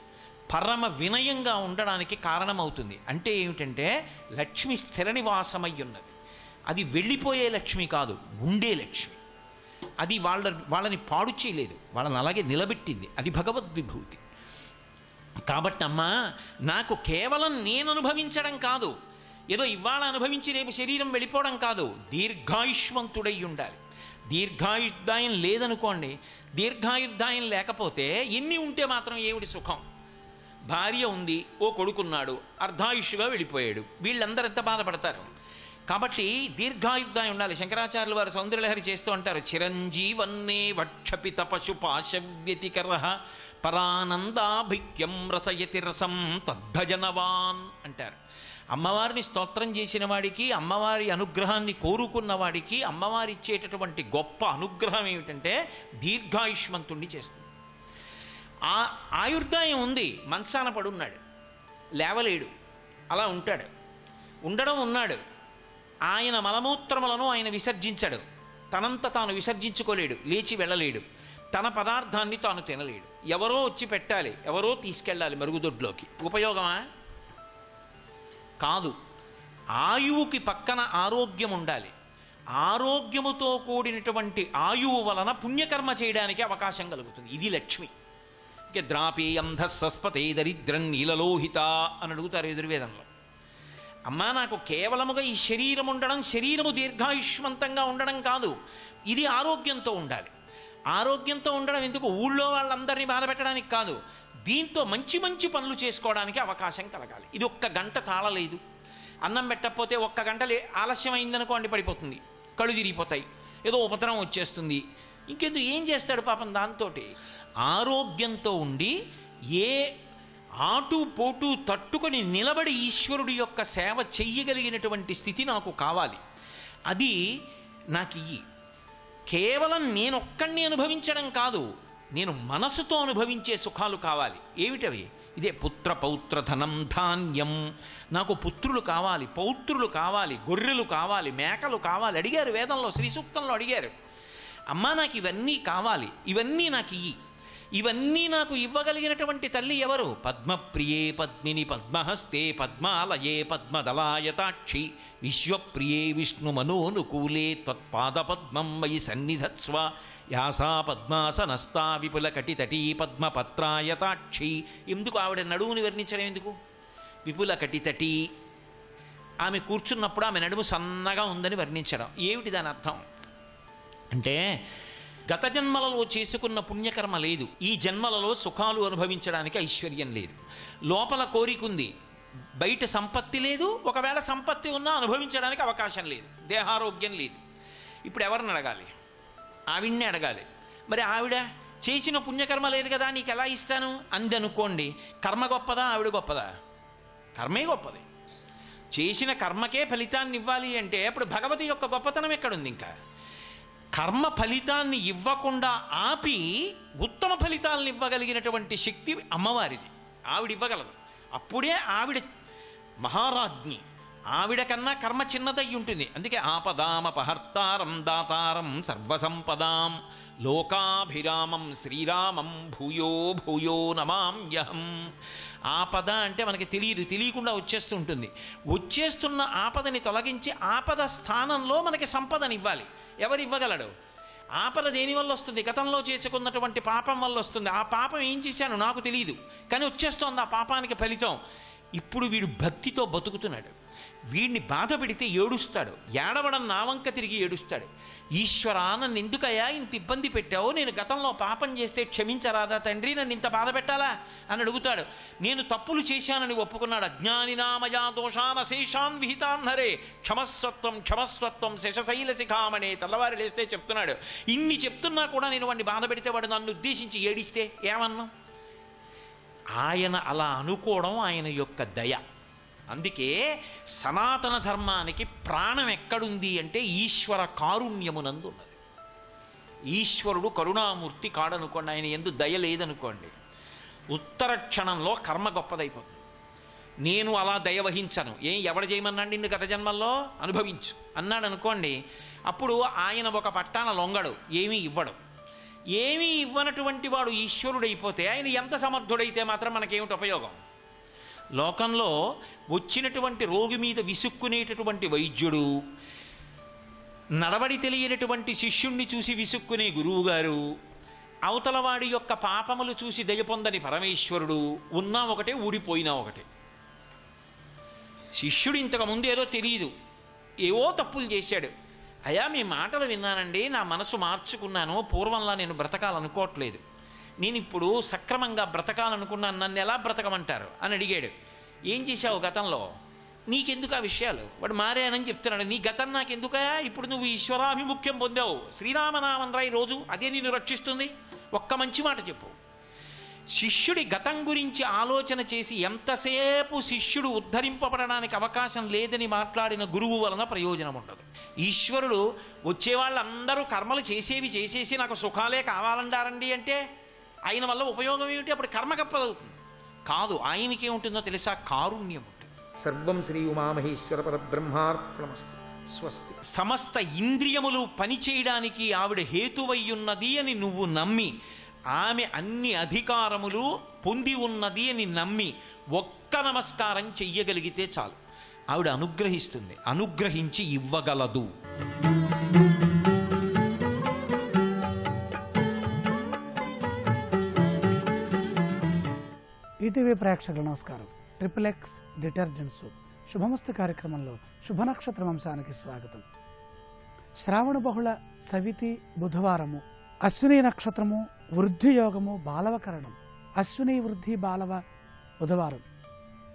పరమ వినయంగా ఉండడానికి కారణమవుతుంది. అంటే ఏమిటంటే లక్ష్మి స్థిర నివాసమై ఉన్నది. అది వెళ్ళిపోయే లక్ష్మి కాదు, ఉండే లక్ష్మి. అది వాళ్ళని పాడు చేయలేదు, వాళ్ళని అలాగే నిలబెట్టింది. అది భగవద్విభూతి. కాబట్టి అమ్మా, నాకు కేవలం నేను అనుభవించడం కాదు, ఏదో ఇవాళ అనుభవించి రేపు శరీరం వెళ్ళిపోవడం కాదు, దీర్ఘాయుష్మంతుడై ఉండాలి. దీర్ఘాయుర్దాయం లేదనుకోండి, దీర్ఘాయుర్దాయం లేకపోతే ఎన్ని ఉంటే మాత్రం ఏమిటి సుఖం? భార్య ఉంది, ఓ కొడుకున్నాడు, అర్ధాయుష్గా వెళ్ళిపోయాడు, వీళ్ళందరూ ఎంత బాధపడతారు? కాబట్టి దీర్ఘాయుర్దాయం ఉండాలి. శంకరాచార్యులు వారు సౌందర్యలహరి చేస్తూ అంటారు, చిరంజీవన్నే వక్షపిత పశు పాశవ్యతికర పరానందాభిక్యం రసయతి రసం తద్భజనవాన్ అంటారు. అమ్మవారిని స్తోత్రం చేసిన వాడికి, అమ్మవారి అనుగ్రహాన్ని కోరుకున్న వాడికి అమ్మవారి ఇచ్చేటటువంటి గొప్ప అనుగ్రహం ఏమిటంటే దీర్ఘాయుష్మంతుణ్ణి చేస్తుంది. ఆ ఆయుర్దాయం ఉంది, మంచాన పడున్నాడు, లేవలేడు, అలా ఉంటాడు. ఉన్నాడు. ఆయన మలమూత్రములను ఆయన విసర్జించాడు, తనంత తాను విసర్జించుకోలేడు, లేచి వెళ్ళలేడు, తన పదార్థాన్ని తాను తినలేడు. ఎవరో వచ్చి పెట్టాలి, ఎవరో తీసుకెళ్ళాలి మరుగుదొడ్లోకి. ఉపయోగమా? కాదు. ఆయువుకి పక్కన ఆరోగ్యం ఉండాలి. ఆరోగ్యముతో కూడినటువంటి ఆయువు వలన పుణ్యకర్మ చేయడానికి అవకాశం కలుగుతుంది. ఇది లక్ష్మి. ఇక ద్రాపేయంధ సస్పతే దరిద్రం నీలలోహిత అని అడుగుతారు యజుర్వేదంలో. అమ్మా, నాకు కేవలముగా ఈ శరీరం ఉండడం, శరీరము దీర్ఘాయుష్మంతంగా ఉండడం కాదు, ఇది ఆరోగ్యంతో ఉండాలి. ఆరోగ్యంతో ఉండడం ఎందుకు? ఊళ్ళో వాళ్ళందరినీ బాధ పెట్టడానికి కాదు, దీంతో మంచి మంచి పనులు చేసుకోవడానికి అవకాశం కలగాలి. ఇది 1 గంట తాళలేదు, అన్నం పెట్టకపోతే 1 గంట ఆలస్యం అయిందనుకోండి పడిపోతుంది, కళ్ళు తిరిగిపోతాయి, ఏదో ఉపద్రవం వచ్చేస్తుంది, ఇంకెందుకు ఏం చేస్తాడు పాపం దాంతో. ఆరోగ్యంతో ఉండి ఏ ఆటుపోటు తట్టుకొని నిలబడి ఈశ్వరుడి యొక్క సేవ చెయ్యగలిగినటువంటి స్థితి నాకు కావాలి. అది నాకు ఇయ్యి. కేవలం నేనొక్కడిని అనుభవించడం కాదు, నేను మనసుతో అనుభవించే సుఖాలు కావాలి. ఏమిటవి? ఇదే పుత్ర పౌత్ర ధనం ధాన్యం. నాకు పుత్రులు కావాలి, పౌత్రులు కావాలి, గొర్రెలు కావాలి, మేకలు కావాలి. అడిగారు వేదంలో, శ్రీ సూక్తంలో అడిగారు, అమ్మా నాకు ఇవన్నీ కావాలి, ఇవన్నీ నాకు ఇయ్యి. ఇవన్నీ నాకు ఇవ్వగలిగినటువంటి తల్లి ఎవరు? పద్మప్రియే పద్మిని పద్మహస్తే పద్మాలయే పద్మదలాయతాక్షి విశ్వప్రియే విష్ణు మనోనుకూలే త్వత్పాదపద్మం మయి సన్నిధత్స్వ యాసా పద్మాసనస్తా విపుల కటితటీ పద్మపత్రాయతాక్షి. ఎందుకు ఆవిడ నడువుని వర్ణించడం ఎందుకు? విపుల కటితటీ, ఆమె కూర్చున్నప్పుడు ఆమె నడుము సన్నగా ఉందని వర్ణించడం. ఏమిటి దాని అర్థం అంటే, గత జన్మలలో చేసుకున్న పుణ్యకర్మ లేదు, ఈ జన్మలలో సుఖాలు అనుభవించడానికి ఐశ్వర్యం లేదు, లోపల కోరికుంది, బయట సంపత్తి లేదు, ఒకవేళ సంపత్తి ఉన్నా అనుభవించడానికి అవకాశం లేదు, దేహారోగ్యం లేదు. ఇప్పుడు ఎవరిని అడగాలి? ఆవిడ్నే అడగాలి. మరి ఆవిడ చేసిన పుణ్యకర్మ లేదు కదా, నీకు ఎలా ఇస్తాను అందనుకోండి. కర్మ గొప్పదా, ఆవిడ గొప్పదా? కర్మే గొప్పది. చేసిన కర్మకే ఫలితాన్ని ఇవ్వాలి అంటే అప్పుడు భగవతి యొక్క గొప్పతనం ఎక్కడుంది? ఇంకా కర్మ ఫలితాన్ని ఇవ్వకుండా ఆపి ఉత్తమ ఫలితాలను ఇవ్వగలిగినటువంటి శక్తి అమ్మవారిది. ఆవిడ ఇవ్వగలదు. అప్పుడే ఆవిడ మహారాజ్ఞి. ఆవిడ కన్నా కర్మ చిన్నదై ఉంటుంది. అందుకే ఆపదామపహర్తారం దాతారం సర్వసంపదాం లోకాభిరామం శ్రీరామం భూయో భూయో నమామ్యహం. ఆపద అంటే మనకి తెలియకుండా వచ్చేస్తూ ఉంటుంది. వచ్చేస్తున్న ఆపదని తొలగించి ఆపద స్థానంలో మనకి సంపదనివ్వాలి. ఎవరు ఇవ్వగలడు? ఆపద దేనివల్ల వస్తుంది? గతంలో చేసుకున్నటువంటి పాపం వల్ల వస్తుంది. ఆ పాపం ఏం చేశాను నాకు తెలియదు, కానీ వచ్చేస్తోంది ఆ పాపానికి ఫలితం. ఇప్పుడు వీడు భక్తితో బతుకుతున్నాడు. వీడిని బాధ పెడితే ఏడుస్తాడు. ఏడవడం నా వంక తిరిగి ఏడుస్తాడు. ఈశ్వరా, నన్ను ఎందుకయ్యా ఇంత ఇబ్బంది పెట్టావు? నేను గతంలో పాపం చేస్తే క్షమించరాదా తండ్రి? నన్ను ఇంత బాధ పెట్టాలా అని అడుగుతాడు. నేను తప్పులు చేశానని ఒప్పుకున్నాడు. అజ్ఞానినామయా దోషాన్ అశేషాన్ విహితాన్ హరే క్షమస్వత్వం క్షమస్వత్వం శశశైల శిఖామణే. తెల్లవారి లేస్తే చెప్తున్నాడు. ఇన్ని చెప్తున్నా కూడా నేను వాడిని బాధ పెడితే వాడు నన్ను ఉద్దేశించి ఏడిస్తే ఏమన్నా? ఆయన అలా అనుకోవడం ఆయన యొక్క దయ. అందుకే సనాతన ధర్మానికి ప్రాణం ఎక్కడుంది అంటే ఈశ్వర కారుణ్యమునందు ఉన్నది. ఈశ్వరుడు కరుణామూర్తి కాడనుకోండి, ఆయన ఎందు దయ లేదనుకోండి, ఉత్తర క్షణంలో కర్మ గొప్పదైపోతుంది. నేను అలా దయ వహించను, ఎవడు చేయమన్నాడు నిన్ను గత జన్మల్లో అనుభవించు అన్నాడు అనుకోండి, అప్పుడు ఆయన ఒక పట్టాన లొంగడు, ఏమీ ఇవ్వడు. ఏమీ ఇవ్వనటువంటి వాడు ఈశ్వరుడైపోతే ఆయన ఎంత సమర్థుడైతే మాత్రం మనకేమిటి ఉపయోగం? లోకంలో వచ్చినటువంటి రోగి మీద విసుక్కునేటటువంటి వైద్యుడు, నడవడి తెలియనటువంటి శిష్యుణ్ణి చూసి విసుక్కునే గురువుగారు, అవతలవాడి యొక్క పాపములు చూసి దయ పొందని పరమేశ్వరుడు ఉన్నా ఒకటే, ఊడిపోయినా ఒకటే. శిష్యుడు ఇంతకుముందు ఏదో తెలియదు, ఏవో తప్పులు చేశాడు. అయ్యా మీ మాటలు విన్నానండి, నా మనసు మార్చుకున్నాను, పూర్వంలా నేను బ్రతకాలనుకోవట్లేదు, నేను ఇప్పుడు సక్రమంగా బ్రతకాలనుకున్నాను, నన్ను ఎలా బ్రతకమంటారు అని అడిగాడు. ఏం చేశావు గతంలో? నీకెందుకు ఆ విషయాలు? వాడు మారానని చెప్తున్నాడు. నీ గతం నాకెందుకా? ఇప్పుడు నువ్వు ఈశ్వరాభిముఖ్యం పొందావు, శ్రీరామనామం రాయి రోజు, అదే నిన్ను రక్షిస్తుంది. ఒక్క మంచి మాట చెప్పు. శిష్యుడి గతం గురించి ఆలోచన చేసి ఎంతసేపు శిష్యుడు ఉద్ధరింపబడడానికి అవకాశం లేదని మాట్లాడిన గురువు వలన ప్రయోజనం ఉండదు. ఈశ్వరుడు వచ్చేవాళ్ళందరూ కర్మలు చేసేసి నాకు సుఖాలే కావాలంటారండి అంటే ఆయన వల్ల ఉపయోగం ఏమిటి? అప్పుడు కర్మ కప్పదవుతుంది కాదు. ఆయనకి ఏముంటుందో తెలుసా? కారుణ్యం ఉంటుంది. సర్వం శ్రీ ఉమామహేశ్వర పరబ్రహ్మార్పణమస్తు. స్వస్తి. సమస్త ఇంద్రియములు పనిచేయడానికి ఆవిడ హేతువయ్యున్నది అని నువ్వు నమ్మి, ఆమె అన్ని అధికారములు పొంది ఉన్నది అని నమ్మి ఒక్క నమస్కారం చెయ్యగలిగితే చాలు, ఆవిడ అనుగ్రహిస్తుంది, అనుగ్రహించి ఇవ్వగలదు. ఈటీవీ ప్రేక్షకులు నమస్కారం. ట్రిపుల్-ఎక్స్ డిటర్జెంట్ సోప్ శుభమస్తు కార్యక్రమంలో శుభనక్షత్ర వంశానికి స్వాగతం. శ్రావణ బహుళ సవితి బుధవారము, అశ్విని నక్షత్రము, వృద్ధి యోగము, బాలవకరణం. అశ్విని వృద్ధి బాలవ బుధవారం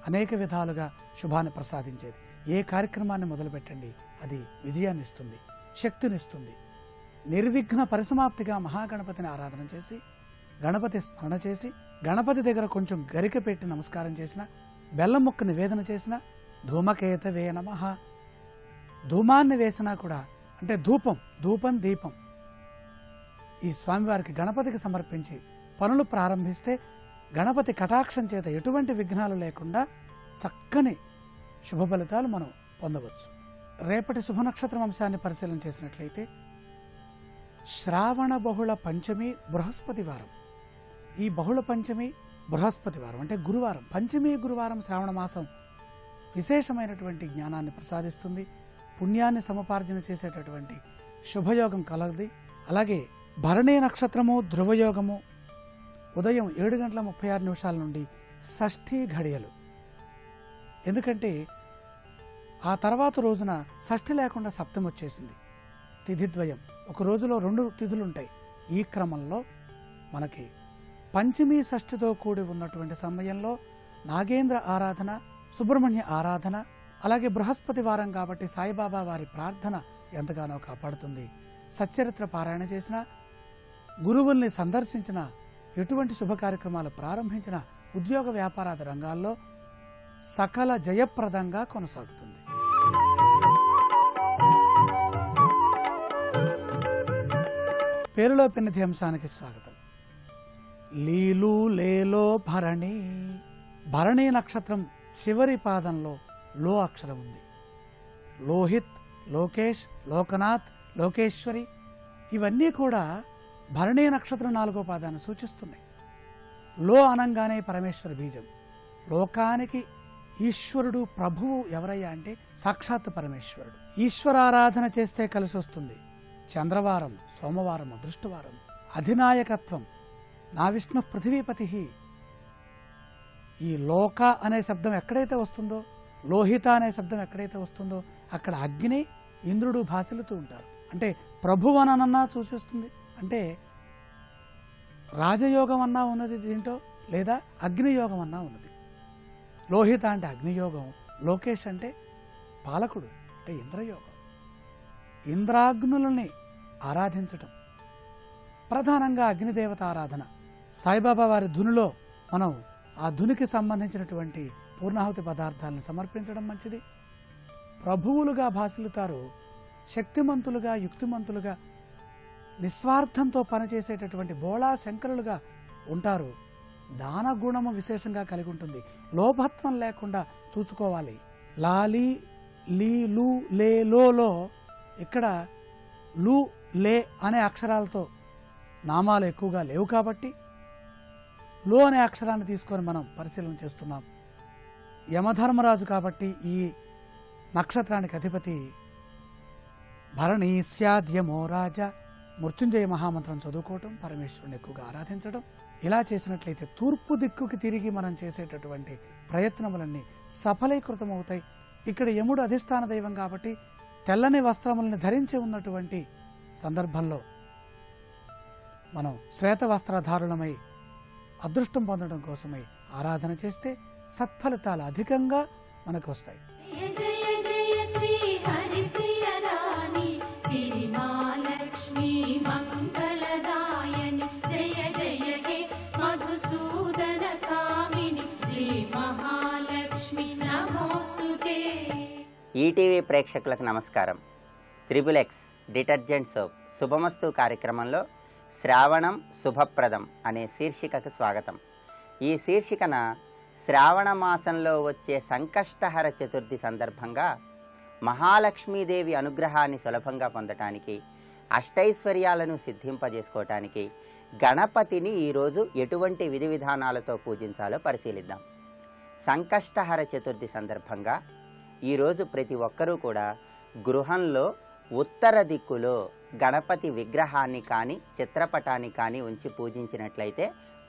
అనేక విధాలుగా శుభాన్ని ప్రసాదించేది. ఏ కార్యక్రమాన్ని మొదలుపెట్టండి అది విజయాన్ని ఇస్తుంది, శక్తినిస్తుంది. నిర్విఘ్న పరిసమాప్తిగా మహాగణపతిని ఆరాధన చేసి, గణపతి స్మరణ చేసి, గణపతి దగ్గర కొంచెం గరిక పెట్టి నమస్కారం చేసిన, బెల్లం ముక్క నివేదన చేసిన, ధూమకేతవే నమః, ధూమాన్ని వేసినా కూడా, అంటే ధూపం దీపం ఈ స్వామివారికి గణపతికి సమర్పించి పనులు ప్రారంభిస్తే గణపతి కటాక్షం చేత ఎటువంటి విఘ్నాలు లేకుండా చక్కని శుభ ఫలితాలు మనం పొందవచ్చు. రేపటి శుభనక్షత్ర వంశాన్ని పరిశీలన చేసినట్లయితే శ్రావణ బహుళ పంచమి బృహస్పతివారం. ఈ బహుళ పంచమి బృహస్పతివారం అంటే గురువారం. పంచమి గురువారం శ్రావణ మాసం విశేషమైనటువంటి జ్ఞానాన్ని ప్రసాదిస్తుంది, పుణ్యాన్ని సముపార్జన చేసేటటువంటి శుభయోగం కలది. అలాగే భరణీ నక్షత్రము, ధ్రువయోగము ఉదయం 7:36 నుండి షష్ఠీ ఘడియలు. ఎందుకంటే ఆ తర్వాత రోజున షష్ఠి లేకుండా సప్తమి వచ్చేసింది. తిథిద్వయం, ఒక రోజులో 2 తిథులుంటాయి. ఈ క్రమంలో మనకి పంచమి షష్ఠితో కూడి ఉన్నటువంటి సమయంలో నాగేంద్ర ఆరాధన, సుబ్రహ్మణ్య ఆరాధన, అలాగే బృహస్పతి వారం కాబట్టి సాయిబాబా వారి ప్రార్థన ఎంతగానో కాపాడుతుంది. సచ్చరిత్ర పారాయణ చేసిన, గురువుల్ని సందర్శించిన, ఎటువంటి శుభ కార్యక్రమాలు ప్రారంభించిన ఉద్యోగ వ్యాపారాది రంగాల్లో సకల జయప్రదంగా కొనసాగుతుంది. పేరులో పిన్నతి అంశానికి స్వాగతం. లీలు లేలో భరణి. భరణి నక్షత్రం చివరి పాదంలో లో అక్షరం ఉంది. లోహిత్, లోకేష్, లోకనాథ్, లోకేశ్వరి ఇవన్నీ కూడా భరణి నక్షత్రం 4వ పాదాన్ని సూచిస్తున్నాయి. లో అనంగానే పరమేశ్వర బీజం. లోకానికి ఈశ్వరుడు ప్రభువు ఎవరయ్యా అంటే సాక్షాత్ పరమేశ్వరుడు. ఈశ్వరారాధన చేస్తే కలిసి వస్తుంది. చంద్రవారం, సోమవారం, అదృష్టవారం, అధినాయకత్వం. నా విష్ణు పృథివీపతి. ఈ లోక అనే శబ్దం ఎక్కడైతే వస్తుందో, లోహిత అనే శబ్దం ఎక్కడైతే వస్తుందో అక్కడ అగ్ని, ఇంద్రుడు భాసిల్లుతూ ఉంటారు. అంటే ప్రభువు అనన్నా సూచిస్తుంది. అంటే రాజయోగం అన్నా ఉన్నది దీంట్లో, లేదా అగ్నియోగం అన్నా ఉన్నది. లోహిత అంటే అగ్నియోగం, లోకేష్ అంటే పాలకుడు అంటే ఇంద్రయోగం. ఇంద్రాగ్నులని ఆరాధించటం, ప్రధానంగా అగ్నిదేవత ఆరాధన. సాయిబాబా వారి ధునిలో మనం ఆ ధునికి సంబంధించినటువంటి పూర్ణాహుతి పదార్థాలను సమర్పించడం మంచిది. ప్రభువులుగా భాసిల్లుతారు, శక్తిమంతులుగా, యుక్తిమంతులుగా, నిస్వార్థంతో పనిచేసేటటువంటి బోళా శంకరులుగా ఉంటారు. దాన గుణము విశేషంగా కలిగి ఉంటుంది. లోభత్వం లేకుండా చూసుకోవాలి. లాలి, లీ, లు, లే, లో ఇక్కడ లు, లే అనే అక్షరాలతో నామాలు ఎక్కువగా లేవు కాబట్టి లో అనే అక్షరాన్ని తీసుకొని మనం పరిశీలన చేస్తున్నాం. యమధర్మరాజు కాబట్టి ఈ నక్షత్రానికి అధిపతి భరణి స్యాద్యమో రాజా. మృత్యుంజయ మహామంత్రం చదువుకోవటం, పరమేశ్వరుని ఎక్కువగా ఆరాధించడం, ఇలా చేసినట్లయితే తూర్పు దిక్కుకి తిరిగి మనం చేసేటటువంటి ప్రయత్నములన్నీ సఫలీకృతమవుతాయి. ఇక్కడ యముడు అధిష్టాన దైవం కాబట్టి తెల్లని వస్త్రములను ధరించి ఉన్నటువంటి సందర్భంలో మనం శ్వేత వస్త్రధారులమై అదృష్టం పొందడం కోసమై ఆరాధన చేస్తే సత్ఫలితాలు అధికంగా మనకు వస్తాయి. జయ జయ జయ శ్రీ హరిప్రియ రాణి సిరి మహాలక్ష్మి మంగళదాయని జయ జయ హే మధుసూదన కామిని శ్రీ మహాలక్ష్మి నమోస్తుతే. ఈటీవీ ప్రేక్షకులకు నమస్కారం. త్రిబుల్ ఎక్స్ డిటర్జెంట్ సోప్ శుభమస్తు కార్యక్రమంలో శ్రావణం శుభప్రదం అనే శీర్షికకు స్వాగతం. ఈ శీర్షికన శ్రావణ మాసంలో వచ్చే సంకష్టహర చతుర్థి సందర్భంగా మహాలక్ష్మీదేవి అనుగ్రహాన్ని సులభంగా పొందటానికి, అష్టైశ్వర్యాలను సిద్ధింపజేసుకోవటానికి గణపతిని ఈరోజు ఎటువంటి విధి విధానాలతో పూజించాలో పరిశీలిద్దాం. సంకష్టహర చతుర్థి సందర్భంగా ఈరోజు ప్రతి ఒక్కరూ కూడా గృహంలో ఉత్తర దిక్కులో గణపతి విగ్రహాన్ని కానీ చిత్రపటాన్ని కానీ ఉంచి పూజించినట్లయితే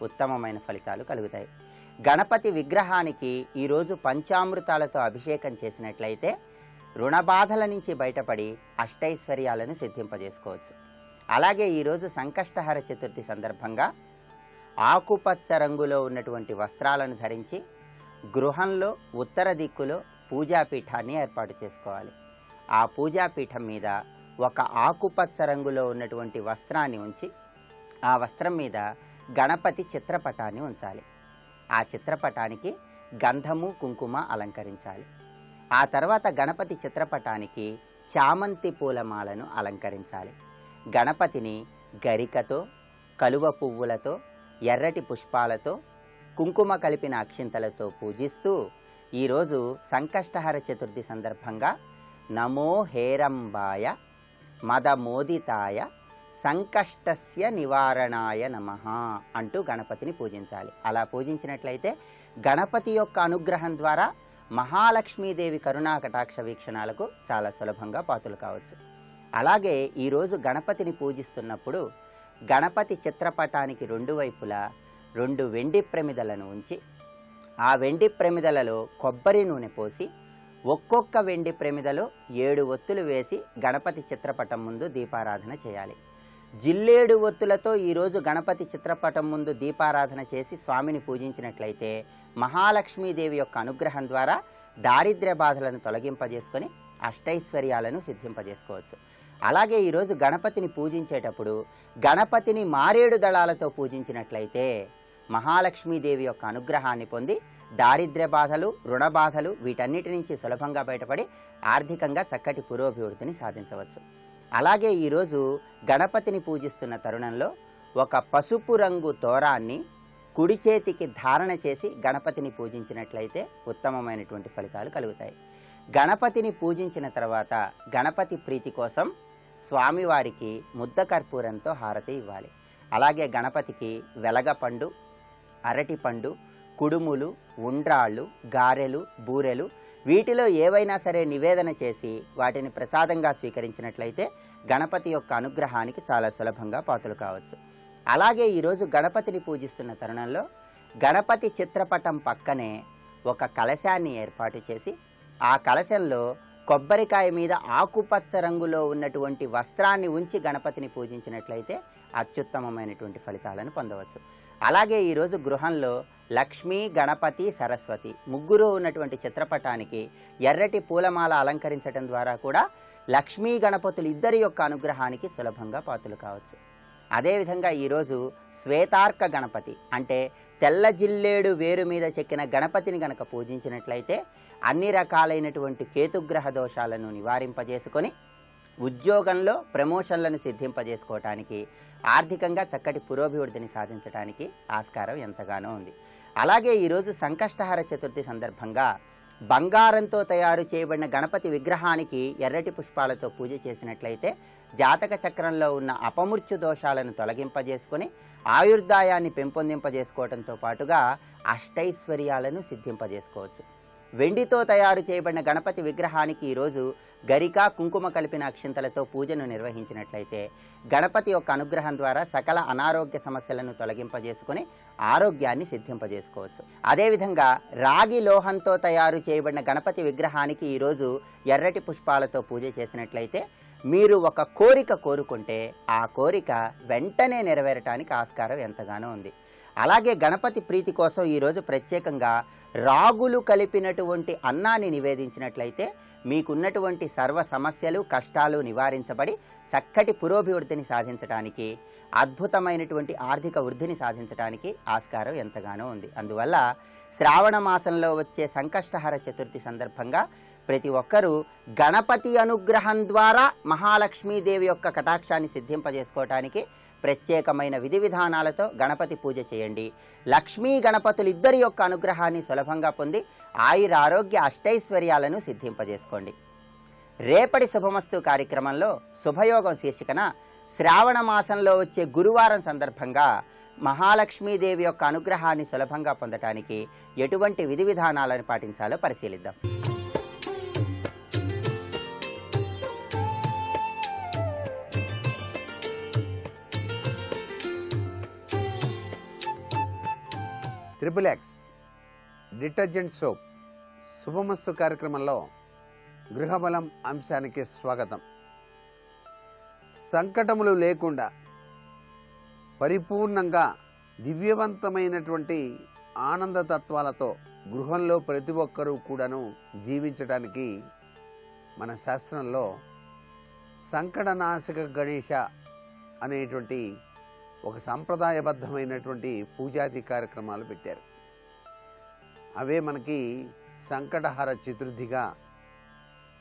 ఉత్తమమైన ఫలితాలు కలుగుతాయి. గణపతి విగ్రహానికి ఈరోజు పంచామృతాలతో అభిషేకం చేసినట్లయితే రుణబాధల నుంచి బయటపడి అష్టైశ్వర్యాలను సిద్ధింపజేసుకోవచ్చు. అలాగే ఈరోజు సంకష్టహర చతుర్థి సందర్భంగా ఆకుపచ్చ రంగులో ఉన్నటువంటి వస్త్రాలను ధరించి గృహంలో ఉత్తర దిక్కులో పూజాపీఠాన్ని ఏర్పాటు చేసుకోవాలి. ఆ పూజాపీఠం మీద ఒక ఆకుపచ్చ రంగులో ఉన్నటువంటి వస్త్రాన్ని ఉంచి ఆ వస్త్రం మీద గణపతి చిత్రపటాన్ని ఉంచాలి. ఆ చిత్రపటానికి గంధము కుంకుమ అలంకరించాలి. ఆ తర్వాత గణపతి చిత్రపటానికి చామంతి పూలమాలను అలంకరించాలి. గణపతిని గరికతో, కలువ పువ్వులతో, ఎర్రటి పుష్పాలతో, కుంకుమ కలిపిన అక్షింతలతో పూజిస్తూ ఈరోజు సంకష్టహర చతుర్థి సందర్భంగా నమో హేరంబాయ మదమోదితాయ సంకష్టస్య నివారణాయ నమః అంటూ గణపతిని పూజించాలి. అలా పూజించినట్లయితే గణపతి యొక్క అనుగ్రహం ద్వారా మహాలక్ష్మీదేవి కరుణా కటాక్ష వీక్షణాలకు చాలా సులభంగా పాత్రలు కావచ్చు. అలాగే ఈరోజు గణపతిని పూజిస్తున్నప్పుడు గణపతి చిత్రపటానికి రెండు వైపులా 2 వెండి ప్రమిదలను ఉంచి ఆ వెండి ప్రమిదలలో కొబ్బరి నూనె పోసి ఒక్కొక్క వెండి ప్రమిదలో 7 ఒత్తులు వేసి గణపతి చిత్రపటం ముందు దీపారాధన చేయాలి. జిల్లేడు ఒత్తులతో ఈరోజు గణపతి చిత్రపటం ముందు దీపారాధన చేసి స్వామిని పూజించినట్లయితే మహాలక్ష్మీదేవి యొక్క అనుగ్రహం ద్వారా దారిద్ర్య బాధలను తొలగింపజేసుకొని అష్టైశ్వర్యాలను సిద్ధింపజేసుకోవచ్చు. అలాగే ఈరోజు గణపతిని పూజించేటప్పుడు గణపతిని మారేడు దళాలతో పూజించినట్లయితే మహాలక్ష్మీదేవి యొక్క అనుగ్రహాన్ని పొంది దారిద్ర్య బాధలు, రుణ బాధలు వీటన్నిటి నుంచి సులభంగా బయటపడి ఆర్థికంగా చక్కటి పురోభివృద్ధిని సాధించవచ్చు. అలాగే ఈరోజు గణపతిని పూజిస్తున్న తరుణంలో ఒక పసుపు రంగు తోరాన్ని కుడి చేతికి ధారణ చేసి గణపతిని పూజించినట్లయితే ఉత్తమమైనటువంటి ఫలితాలు కలుగుతాయి. గణపతిని పూజించిన తర్వాత గణపతి ప్రీతి కోసం స్వామివారికి ముద్ద కర్పూరంతో హారతి ఇవ్వాలి. అలాగే గణపతికి వెలగపండు, అరటిపండు, కుడుములు, ఉండ్రాళ్ళు, గారెలు, బూరెలు వీటిలో ఏవైనా సరే నివేదన చేసి వాటిని ప్రసాదంగా స్వీకరించినట్లయితే గణపతి యొక్క అనుగ్రహానికి చాలా సులభంగా పాత్రలు కావచ్చు. అలాగే ఈరోజు గణపతిని పూజిస్తున్న తరుణంలో గణపతి చిత్రపటం పక్కనే ఒక కలశాన్ని ఏర్పాటు చేసి ఆ కలశంలో కొబ్బరికాయ మీద ఆకుపచ్చ రంగులో ఉన్నటువంటి వస్త్రాన్ని ఉంచి గణపతిని పూజించినట్లయితే అత్యుత్తమమైనటువంటి ఫలితాలను పొందవచ్చు. అలాగే ఈరోజు గృహంలో లక్ష్మీ, గణపతి, సరస్వతి ముగ్గురు ఉన్నటువంటి చిత్రపటానికి ఎర్రటి పూలమాల అలంకరించడం ద్వారా కూడా లక్ష్మీ గణపతులు ఇద్దరి యొక్క అనుగ్రహానికి సులభంగా పాత్రలు కావచ్చు. అదేవిధంగా ఈరోజు శ్వేతార్క గణపతి అంటే తెల్ల జిల్లేడు వేరు మీద చెక్కిన గణపతిని గనక పూజించినట్లయితే అన్ని రకాలైనటువంటి కేతుగ్రహ దోషాలను నివారింపజేసుకొని ఉద్యోగంలో ప్రమోషన్లను సిద్ధింపజేసుకోవటానికి, ఆర్థికంగా చక్కటి పురోభివృద్ధిని సాధించడానికి ఆస్కారం ఎంతగానో ఉంది. అలాగే ఈరోజు సంకష్టహర చతుర్థి సందర్భంగా బంగారంతో తయారు చేయబడిన గణపతి విగ్రహానికి ఎర్రటి పుష్పాలతో పూజ చేసినట్లయితే జాతక చక్రంలో ఉన్న అపమృత్యు దోషాలను తొలగింపజేసుకొని ఆయుర్దాయాన్ని పెంపొందింపజేసుకోవడంతో పాటుగా అష్టైశ్వర్యాలను సిద్ధింపజేసుకోవచ్చు. వెండితో తయారు చేయబడిన గణపతి విగ్రహానికి ఈరోజు గరిక కుంకుమ కలిపిన అక్షింతలతో పూజను నిర్వహించినట్లయితే గణపతి యొక్క అనుగ్రహం ద్వారా సకల అనారోగ్య సమస్యలను తొలగింపజేసుకొని ఆరోగ్యాన్ని సిద్ధింపజేసుకోవచ్చు. అదేవిధంగా రాగి లోహంతో తయారు చేయబడిన గణపతి విగ్రహానికి ఈరోజు ఎర్రటి పుష్పాలతో పూజ చేసినట్లయితే మీరు ఒక కోరిక కోరుకుంటే ఆ కోరిక వెంటనే నెరవేరటానికి ఆస్కారం ఎంతగానో ఉంది. అలాగే గణపతి ప్రీతి కోసం ఈరోజు ప్రత్యేకంగా రాగులు కలిపినటువంటి అన్నాన్ని నివేదించినట్లయితే మీకున్నటువంటి సర్వ సమస్యలు కష్టాలు నివారించబడి చక్కటి పురోభివృద్ధిని సాధించడానికి, అద్భుతమైనటువంటి ఆర్థిక వృద్ధిని సాధించడానికి ఆస్కారం ఎంతగానో ఉంది. అందువల్ల శ్రావణ మాసంలో వచ్చే సంకష్టహర చతుర్థి సందర్భంగా ప్రతి ఒక్కరూ గణపతి అనుగ్రహం ద్వారా మహాలక్ష్మీదేవి యొక్క కటాక్షాన్ని సిద్ధింపజేసుకోవటానికి ప్రత్యేకమైన విధి విధానాలతో గణపతి పూజ చేయండి. లక్ష్మీ గణపతులు ఇద్దరి యొక్క అనుగ్రహాన్ని సులభంగా పొంది ఆయురారోగ్య అష్టైశ్వర్యాలను సిద్ధింపజేసుకోండి. రేపటి శుభమస్తు కార్యక్రమంలో శుభయోగం శీర్షికన శ్రావణ మాసంలో వచ్చే గురువారం సందర్భంగా మహాలక్ష్మీదేవి యొక్క అనుగ్రహాన్ని సులభంగా పొందటానికి ఎటువంటి విధి విధానాలను పాటించాలో పరిశీలిద్దాం. XXX డిటర్జెంట్ సోప్ శుభమస్తు కార్యక్రమంలో గృహబలం అంశానికి స్వాగతం. సంకటములు లేకుండా పరిపూర్ణంగా దివ్యవంతమైనటువంటి ఆనందతత్వాలతో గృహంలో ప్రతి ఒక్కరూ కూడాను జీవించడానికి మన శాస్త్రంలో సంకటనాశక గణేశ అనేటువంటి ఒక సాంప్రదాయబద్ధమైనటువంటి పూజాది కార్యక్రమాలు పెట్టారు. అవే మనకి సంకటహర చతుర్థిగా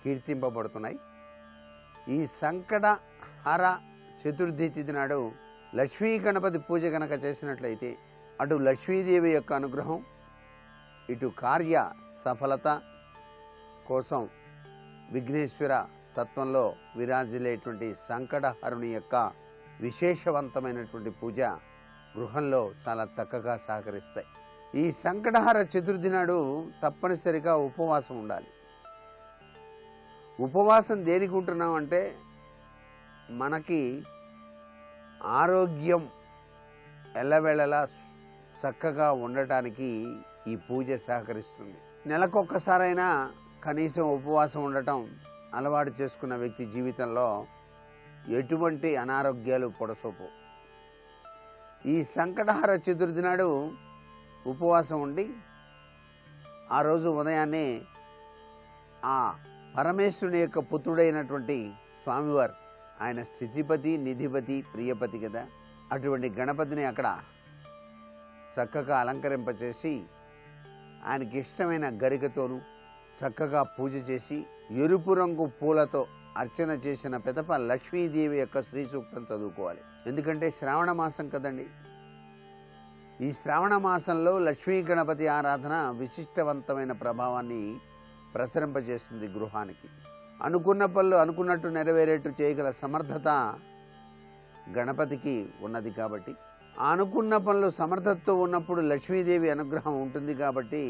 కీర్తింపబడుతున్నాయి. ఈ సంకటహర చతుర్థి తిథి నాడు లక్ష్మీ గణపతి పూజ కనుక చేసినట్లయితే అటు లక్ష్మీదేవి యొక్క అనుగ్రహం, ఇటు కార్య సఫలత కోసం విఘ్నేశ్వర తత్వంలో విరాజిల్లేటువంటి సంకటహరుని యొక్క విశేషవంతమైనటువంటి పూజ గృహంలో చాలా చక్కగా సహకరిస్తాయి. ఈ సంకటహర చతుర్థి నాడు తప్పనిసరిగా ఉపవాసం ఉండాలి. ఉపవాసం దేనికి ఉంటున్నాం అంటే మనకి ఆరోగ్యం ఎల్లవేళలా చక్కగా ఉండటానికి ఈ పూజ సహకరిస్తుంది. నెలకొక్కసారైనా కనీసం ఉపవాసం ఉండటం అలవాటు చేసుకున్న వ్యక్తి జీవితంలో ఎటువంటి అనారోగ్యాలు పొడసోపు. ఈ సంకటహర చతుర్థి నాడు ఉపవాసం ఉండి ఆ రోజు ఉదయాన్నే ఆ పరమేశ్వరుని యొక్క పుత్రుడైనటువంటి స్వామివారు, ఆయన స్థితిపతి, నిధిపతి, ప్రియపతి కదా, అటువంటి గణపతిని అక్కడ చక్కగా అలంకరింపచేసి ఆయనకి ఇష్టమైన గరికతోనూ చక్కగా పూజ చేసి ఎరుపు రంగు పూలతో అర్చన చేసిన పిదప లక్ష్మీదేవి యొక్క శ్రీ సూక్తం చదువుకోవాలి. ఎందుకంటే శ్రావణ మాసం కదండి. ఈ శ్రావణ మాసంలో లక్ష్మీ గణపతి ఆరాధన విశిష్టవంతమైన ప్రభావాన్ని ప్రసరింపజేస్తుంది గృహానికి. అనుకున్న పనులు అనుకున్నట్టు నెరవేరేట్టు చేయగల సమర్థత గణపతికి ఉన్నది కాబట్టి, అనుకున్న పనులు సమర్థతతో ఉన్నప్పుడు లక్ష్మీదేవి అనుగ్రహం ఉంటుంది కాబట్టి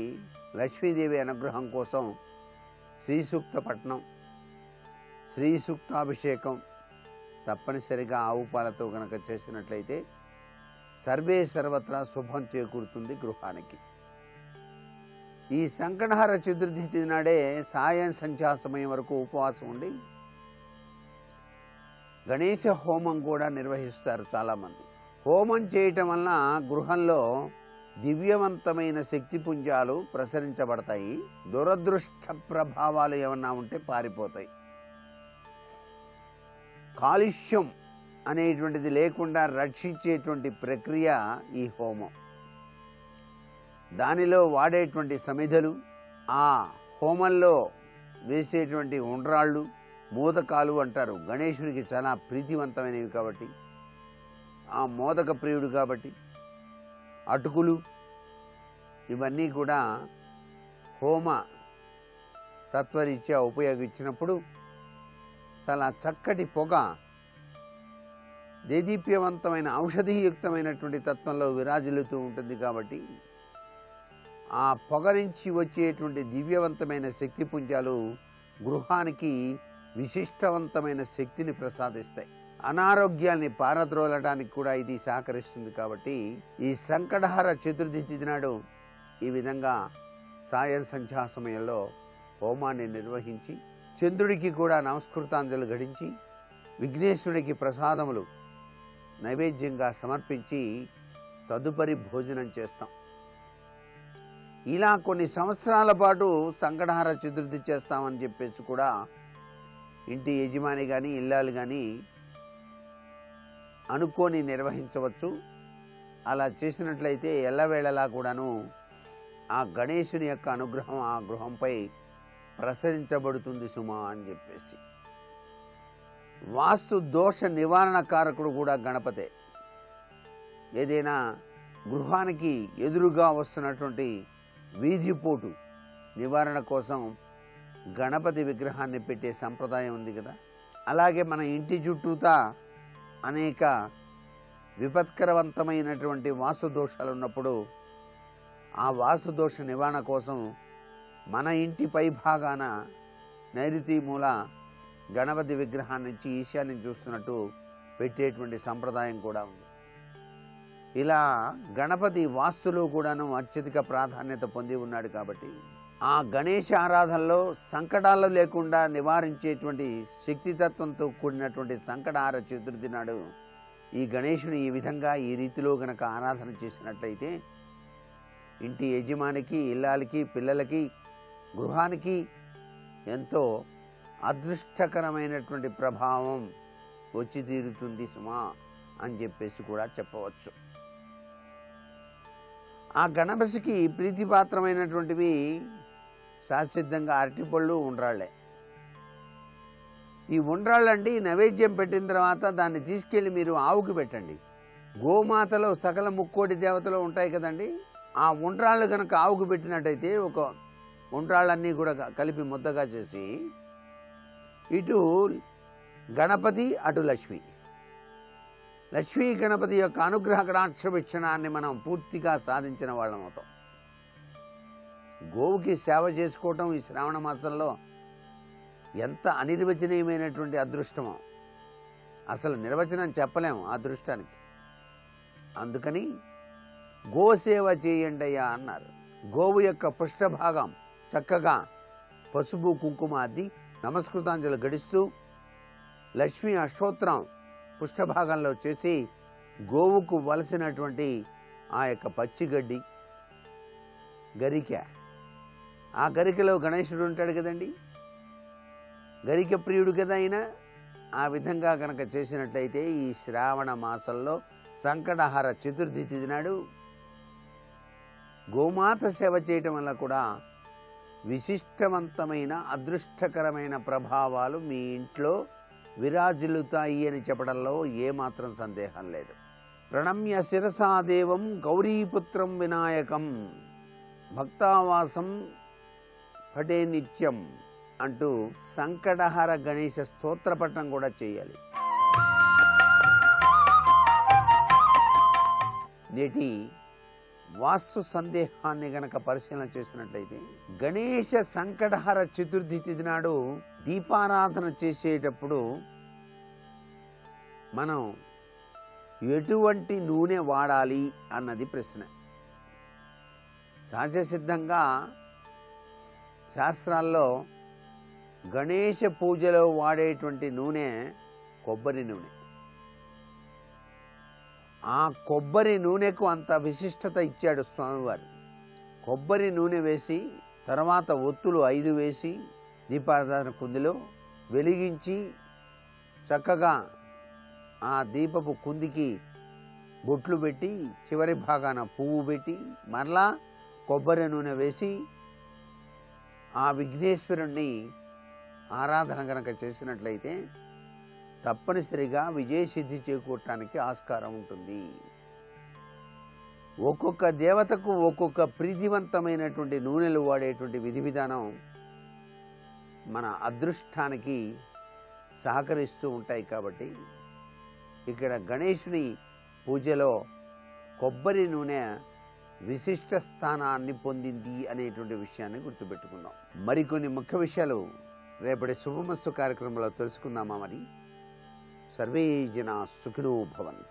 లక్ష్మీదేవి అనుగ్రహం కోసం శ్రీ సూక్త పఠనం, శ్రీ సూక్తాభిషేకం తప్పనిసరిగా ఆవు పాలతో కనుక చేసినట్లయితే సర్వే సర్వత్రా శుభం చేకూరుతుంది గృహానికి. ఈ సంకటహర చతుర్థి తిథి నాడే సాయం సంధ్యా సమయం వరకు ఉపవాసం ఉండి గణేశ హోమం కూడా నిర్వహిస్తారు చాలామంది. హోమం చేయటం వలన గృహంలో దివ్యవంతమైన శక్తిపుంజాలు ప్రసరించబడతాయి. దురదృష్ట ప్రభావాలు ఏమన్నా ఉంటే పారిపోతాయి. కాలుష్యం అనేటువంటిది లేకుండా రక్షించేటువంటి ప్రక్రియ ఈ హోమం. దానిలో వాడేటువంటి సమిధలు, ఆ హోమంలో వేసేటువంటి ఉండ్రాళ్ళు, మోదకాలు అంటారు. గణేశుడికి చాలా ప్రీతివంతమైనవి కాబట్టి, ఆ మోదక ప్రియుడు కాబట్టి అటుకులు ఇవన్నీ కూడా హోమ తత్వరీత్యా ఉపయోగించినప్పుడు చాలా చక్కటి పొగ దేదీప్యవంతమైన ఔషధీయుక్తమైనటువంటి తత్వంలో విరాజిల్లుతూ ఉంటుంది. కాబట్టి ఆ పొగ నుంచి వచ్చేటువంటి దివ్యవంతమైన శక్తి పుంజాలు గృహానికి విశిష్టవంతమైన శక్తిని ప్రసాదిస్తాయి. అనారోగ్యాన్ని పారద్రోలడానికి కూడా ఇది సహకరిస్తుంది. కాబట్టి ఈ సంకటహర చతుర్థి తిథి నాడు ఈ విధంగా సాయం సంధ్యా సమయంలో హోమాన్ని నిర్వహించి చంద్రుడికి కూడా నమస్కృతాంజలు గడించి విఘ్నేశ్వరుడికి ప్రసాదములు నైవేద్యంగా సమర్పించి తదుపరి భోజనం చేస్తాం. ఇలా కొన్ని సంవత్సరాల పాటు సంకటహర చతుర్థి చేస్తామని చెప్పేసి కూడా ఇంటి యజమాని కానీ ఇల్లాలు కానీ అనుకొని నిర్వహించవచ్చు. అలా చేసినట్లయితే ఎల్లవేళలా కూడాను ఆ గణేశుని యొక్క అనుగ్రహం ఆ గృహంపై ప్రసరించబడుతుంది సుమా అని చెప్పేసి. వాస్తు దోష నివారణ కారకుడు కూడా గణపతే. ఏదైనా గృహానికి ఎదురుగా వస్తున్నటువంటి వీధిపోటు నివారణ కోసం గణపతి విగ్రహాన్ని పెట్టే సంప్రదాయం ఉంది కదా. అలాగే మన ఇంటి చుట్టూతా అనేక విపత్కరవంతమైనటువంటి వాస్తు దోషాలు ఉన్నప్పుడు ఆ వాస్తు దోష నివారణ కోసం మన ఇంటి పై భాగాన నైరుతి మూల గణపతి విగ్రహాన్ని నుంచి ఈశాన్యం చూస్తున్నట్టు పెట్టేటువంటి సంప్రదాయం కూడా ఉంది. ఇలా గణపతి వాస్తులో కూడాను అత్యధిక ప్రాధాన్యత పొంది ఉన్నాడు. కాబట్టి ఆ గణేష ఆరాధనలో సంకటాలు లేకుండా నివారించేటువంటి శక్తితత్వంతో కూడినటువంటి సంకటహార చతుర్థి నాడు ఈ గణేశుని ఈ విధంగా ఈ రీతిలో గనక ఆరాధన చేసినట్లయితే ఇంటి యజమానికి ఇల్లాలకి పిల్లలకి గృహానికి ఎంతో అదృష్టకరమైనటువంటి ప్రభావం వచ్చి తీరుతుంది సుమా అని చెప్పేసి కూడా చెప్పవచ్చు. ఆ గణపతికి ప్రీతిపాత్రమైనటువంటివి శాశ్వతంగా అరటిపళ్ళు ఉండ్రాళ్లే. ఈ ఉండ్రాళ్ళండి నైవేద్యం పెట్టిన తర్వాత దాన్ని తీసుకెళ్ళి మీరు ఆవుకి పెట్టండి. గోమాతలో సకల ముక్కోటి దేవతలు ఉంటాయి కదండి. ఆ ఉండ్రాళ్ళు కనుక ఆవుకు పెట్టినట్టయితే ఒక ఉండ్రాళ్ళన్నీ కూడా కలిపి ముద్దగా చేసి ఇటు గణపతి అటు లక్ష్మి లక్ష్మీ గణపతి యొక్క అనుగ్రహ కటాక్ష వీక్షణాన్ని మనం పూర్తిగా సాధించిన వాళ్ళం అవుతాం. గోవుకి సేవ చేసుకోవటం ఈ శ్రావణ మాసంలో ఎంత అనిర్వచనీయమైనటువంటి అదృష్టమో అసలు నిర్వచనం చెప్పలేము ఆ అదృష్టానికి. అందుకని గోసేవ చేయండి అయ్యా అన్నారు. గోవు యొక్క పృష్ఠభాగం చక్కగా పసుపు కుంకుమ అద్ది నమస్కృతాంజలి గడిస్తూ లక్ష్మీ అష్టోత్తరం పృష్ఠభాగంలో చేసి గోవుకు వలసినటువంటి ఆ యొక్క పచ్చిగడ్డి గరిక, ఆ గరికలో గణేశుడు ఉంటాడు కదండి, గరిక ప్రియుడు కదా ఆయన. ఆ విధంగా కనుక చేసినట్లయితే ఈ శ్రావణ మాసంలో సంకటహార చతుర్థి తిథి నాడు గోమాత సేవ చేయటం వల్ల కూడా విశిష్టవంతమైన అదృష్టకరమైన ప్రభావాలు మీ ఇంట్లో విరాజిల్లుతాయి అని చెప్పడంలో ఏమాత్రం సందేహం లేదు. ప్రణమ్య శిరసాదేవం గౌరీపుత్రం వినాయకం భక్తావాసం పటే నిత్యం అంటూ సంకటహర గణేశ స్తోత్రపఠనం కూడా చేయాలి. నేటి వాస్తు సందేహాన్ని గనక పరిశీలన చేసినట్లయితే గణేశ సంకటహర చతుర్థి తిథి నాడు దీపారాధన చేసేటప్పుడు మనం ఎటువంటి నూనె వాడాలి అన్నది ప్రశ్న. సహజ సిద్ధంగా శాస్త్రాల్లో గణేశ పూజలో వాడేటువంటి నూనె కొబ్బరి నూనె. ఆ కొబ్బరి నూనెకు అంత విశిష్టత ఇచ్చాడు స్వామివారు. కొబ్బరి నూనె వేసి తర్వాత ఒత్తులు 5 వేసి దీపారాధన కుందిలో వెలిగించి చక్కగా ఆ దీపపు కుందికి బొట్లు పెట్టి చివరి భాగాన పువ్వు పెట్టి మరలా కొబ్బరి నూనె వేసి ఆ విఘ్నేశ్వరుణ్ణి ఆరాధన గనక చేసినట్లయితే తప్పనిసరిగా విజయసిద్ధి చేకూరటానికి ఆస్కారం ఉంటుంది. ఒక్కొక్క దేవతకు ఒక్కొక్క ప్రీతివంతమైనటువంటి నూనెలు వాడేటువంటి విధి విధానం మన అదృష్టానికి సహకరిస్తూ ఉంటాయి. కాబట్టి ఇక్కడ గణేశుని పూజలో కొబ్బరి నూనె విశిష్ట స్థానాన్ని పొందింది అనేటువంటి విషయాన్ని గుర్తుపెట్టుకుందాం. మరికొన్ని ముఖ్య విషయాలు రేపటి శుభమస్తు కార్యక్రమంలో తెలుసుకుందామా? మరి సర్వే జనా సుఖినో భవంతు.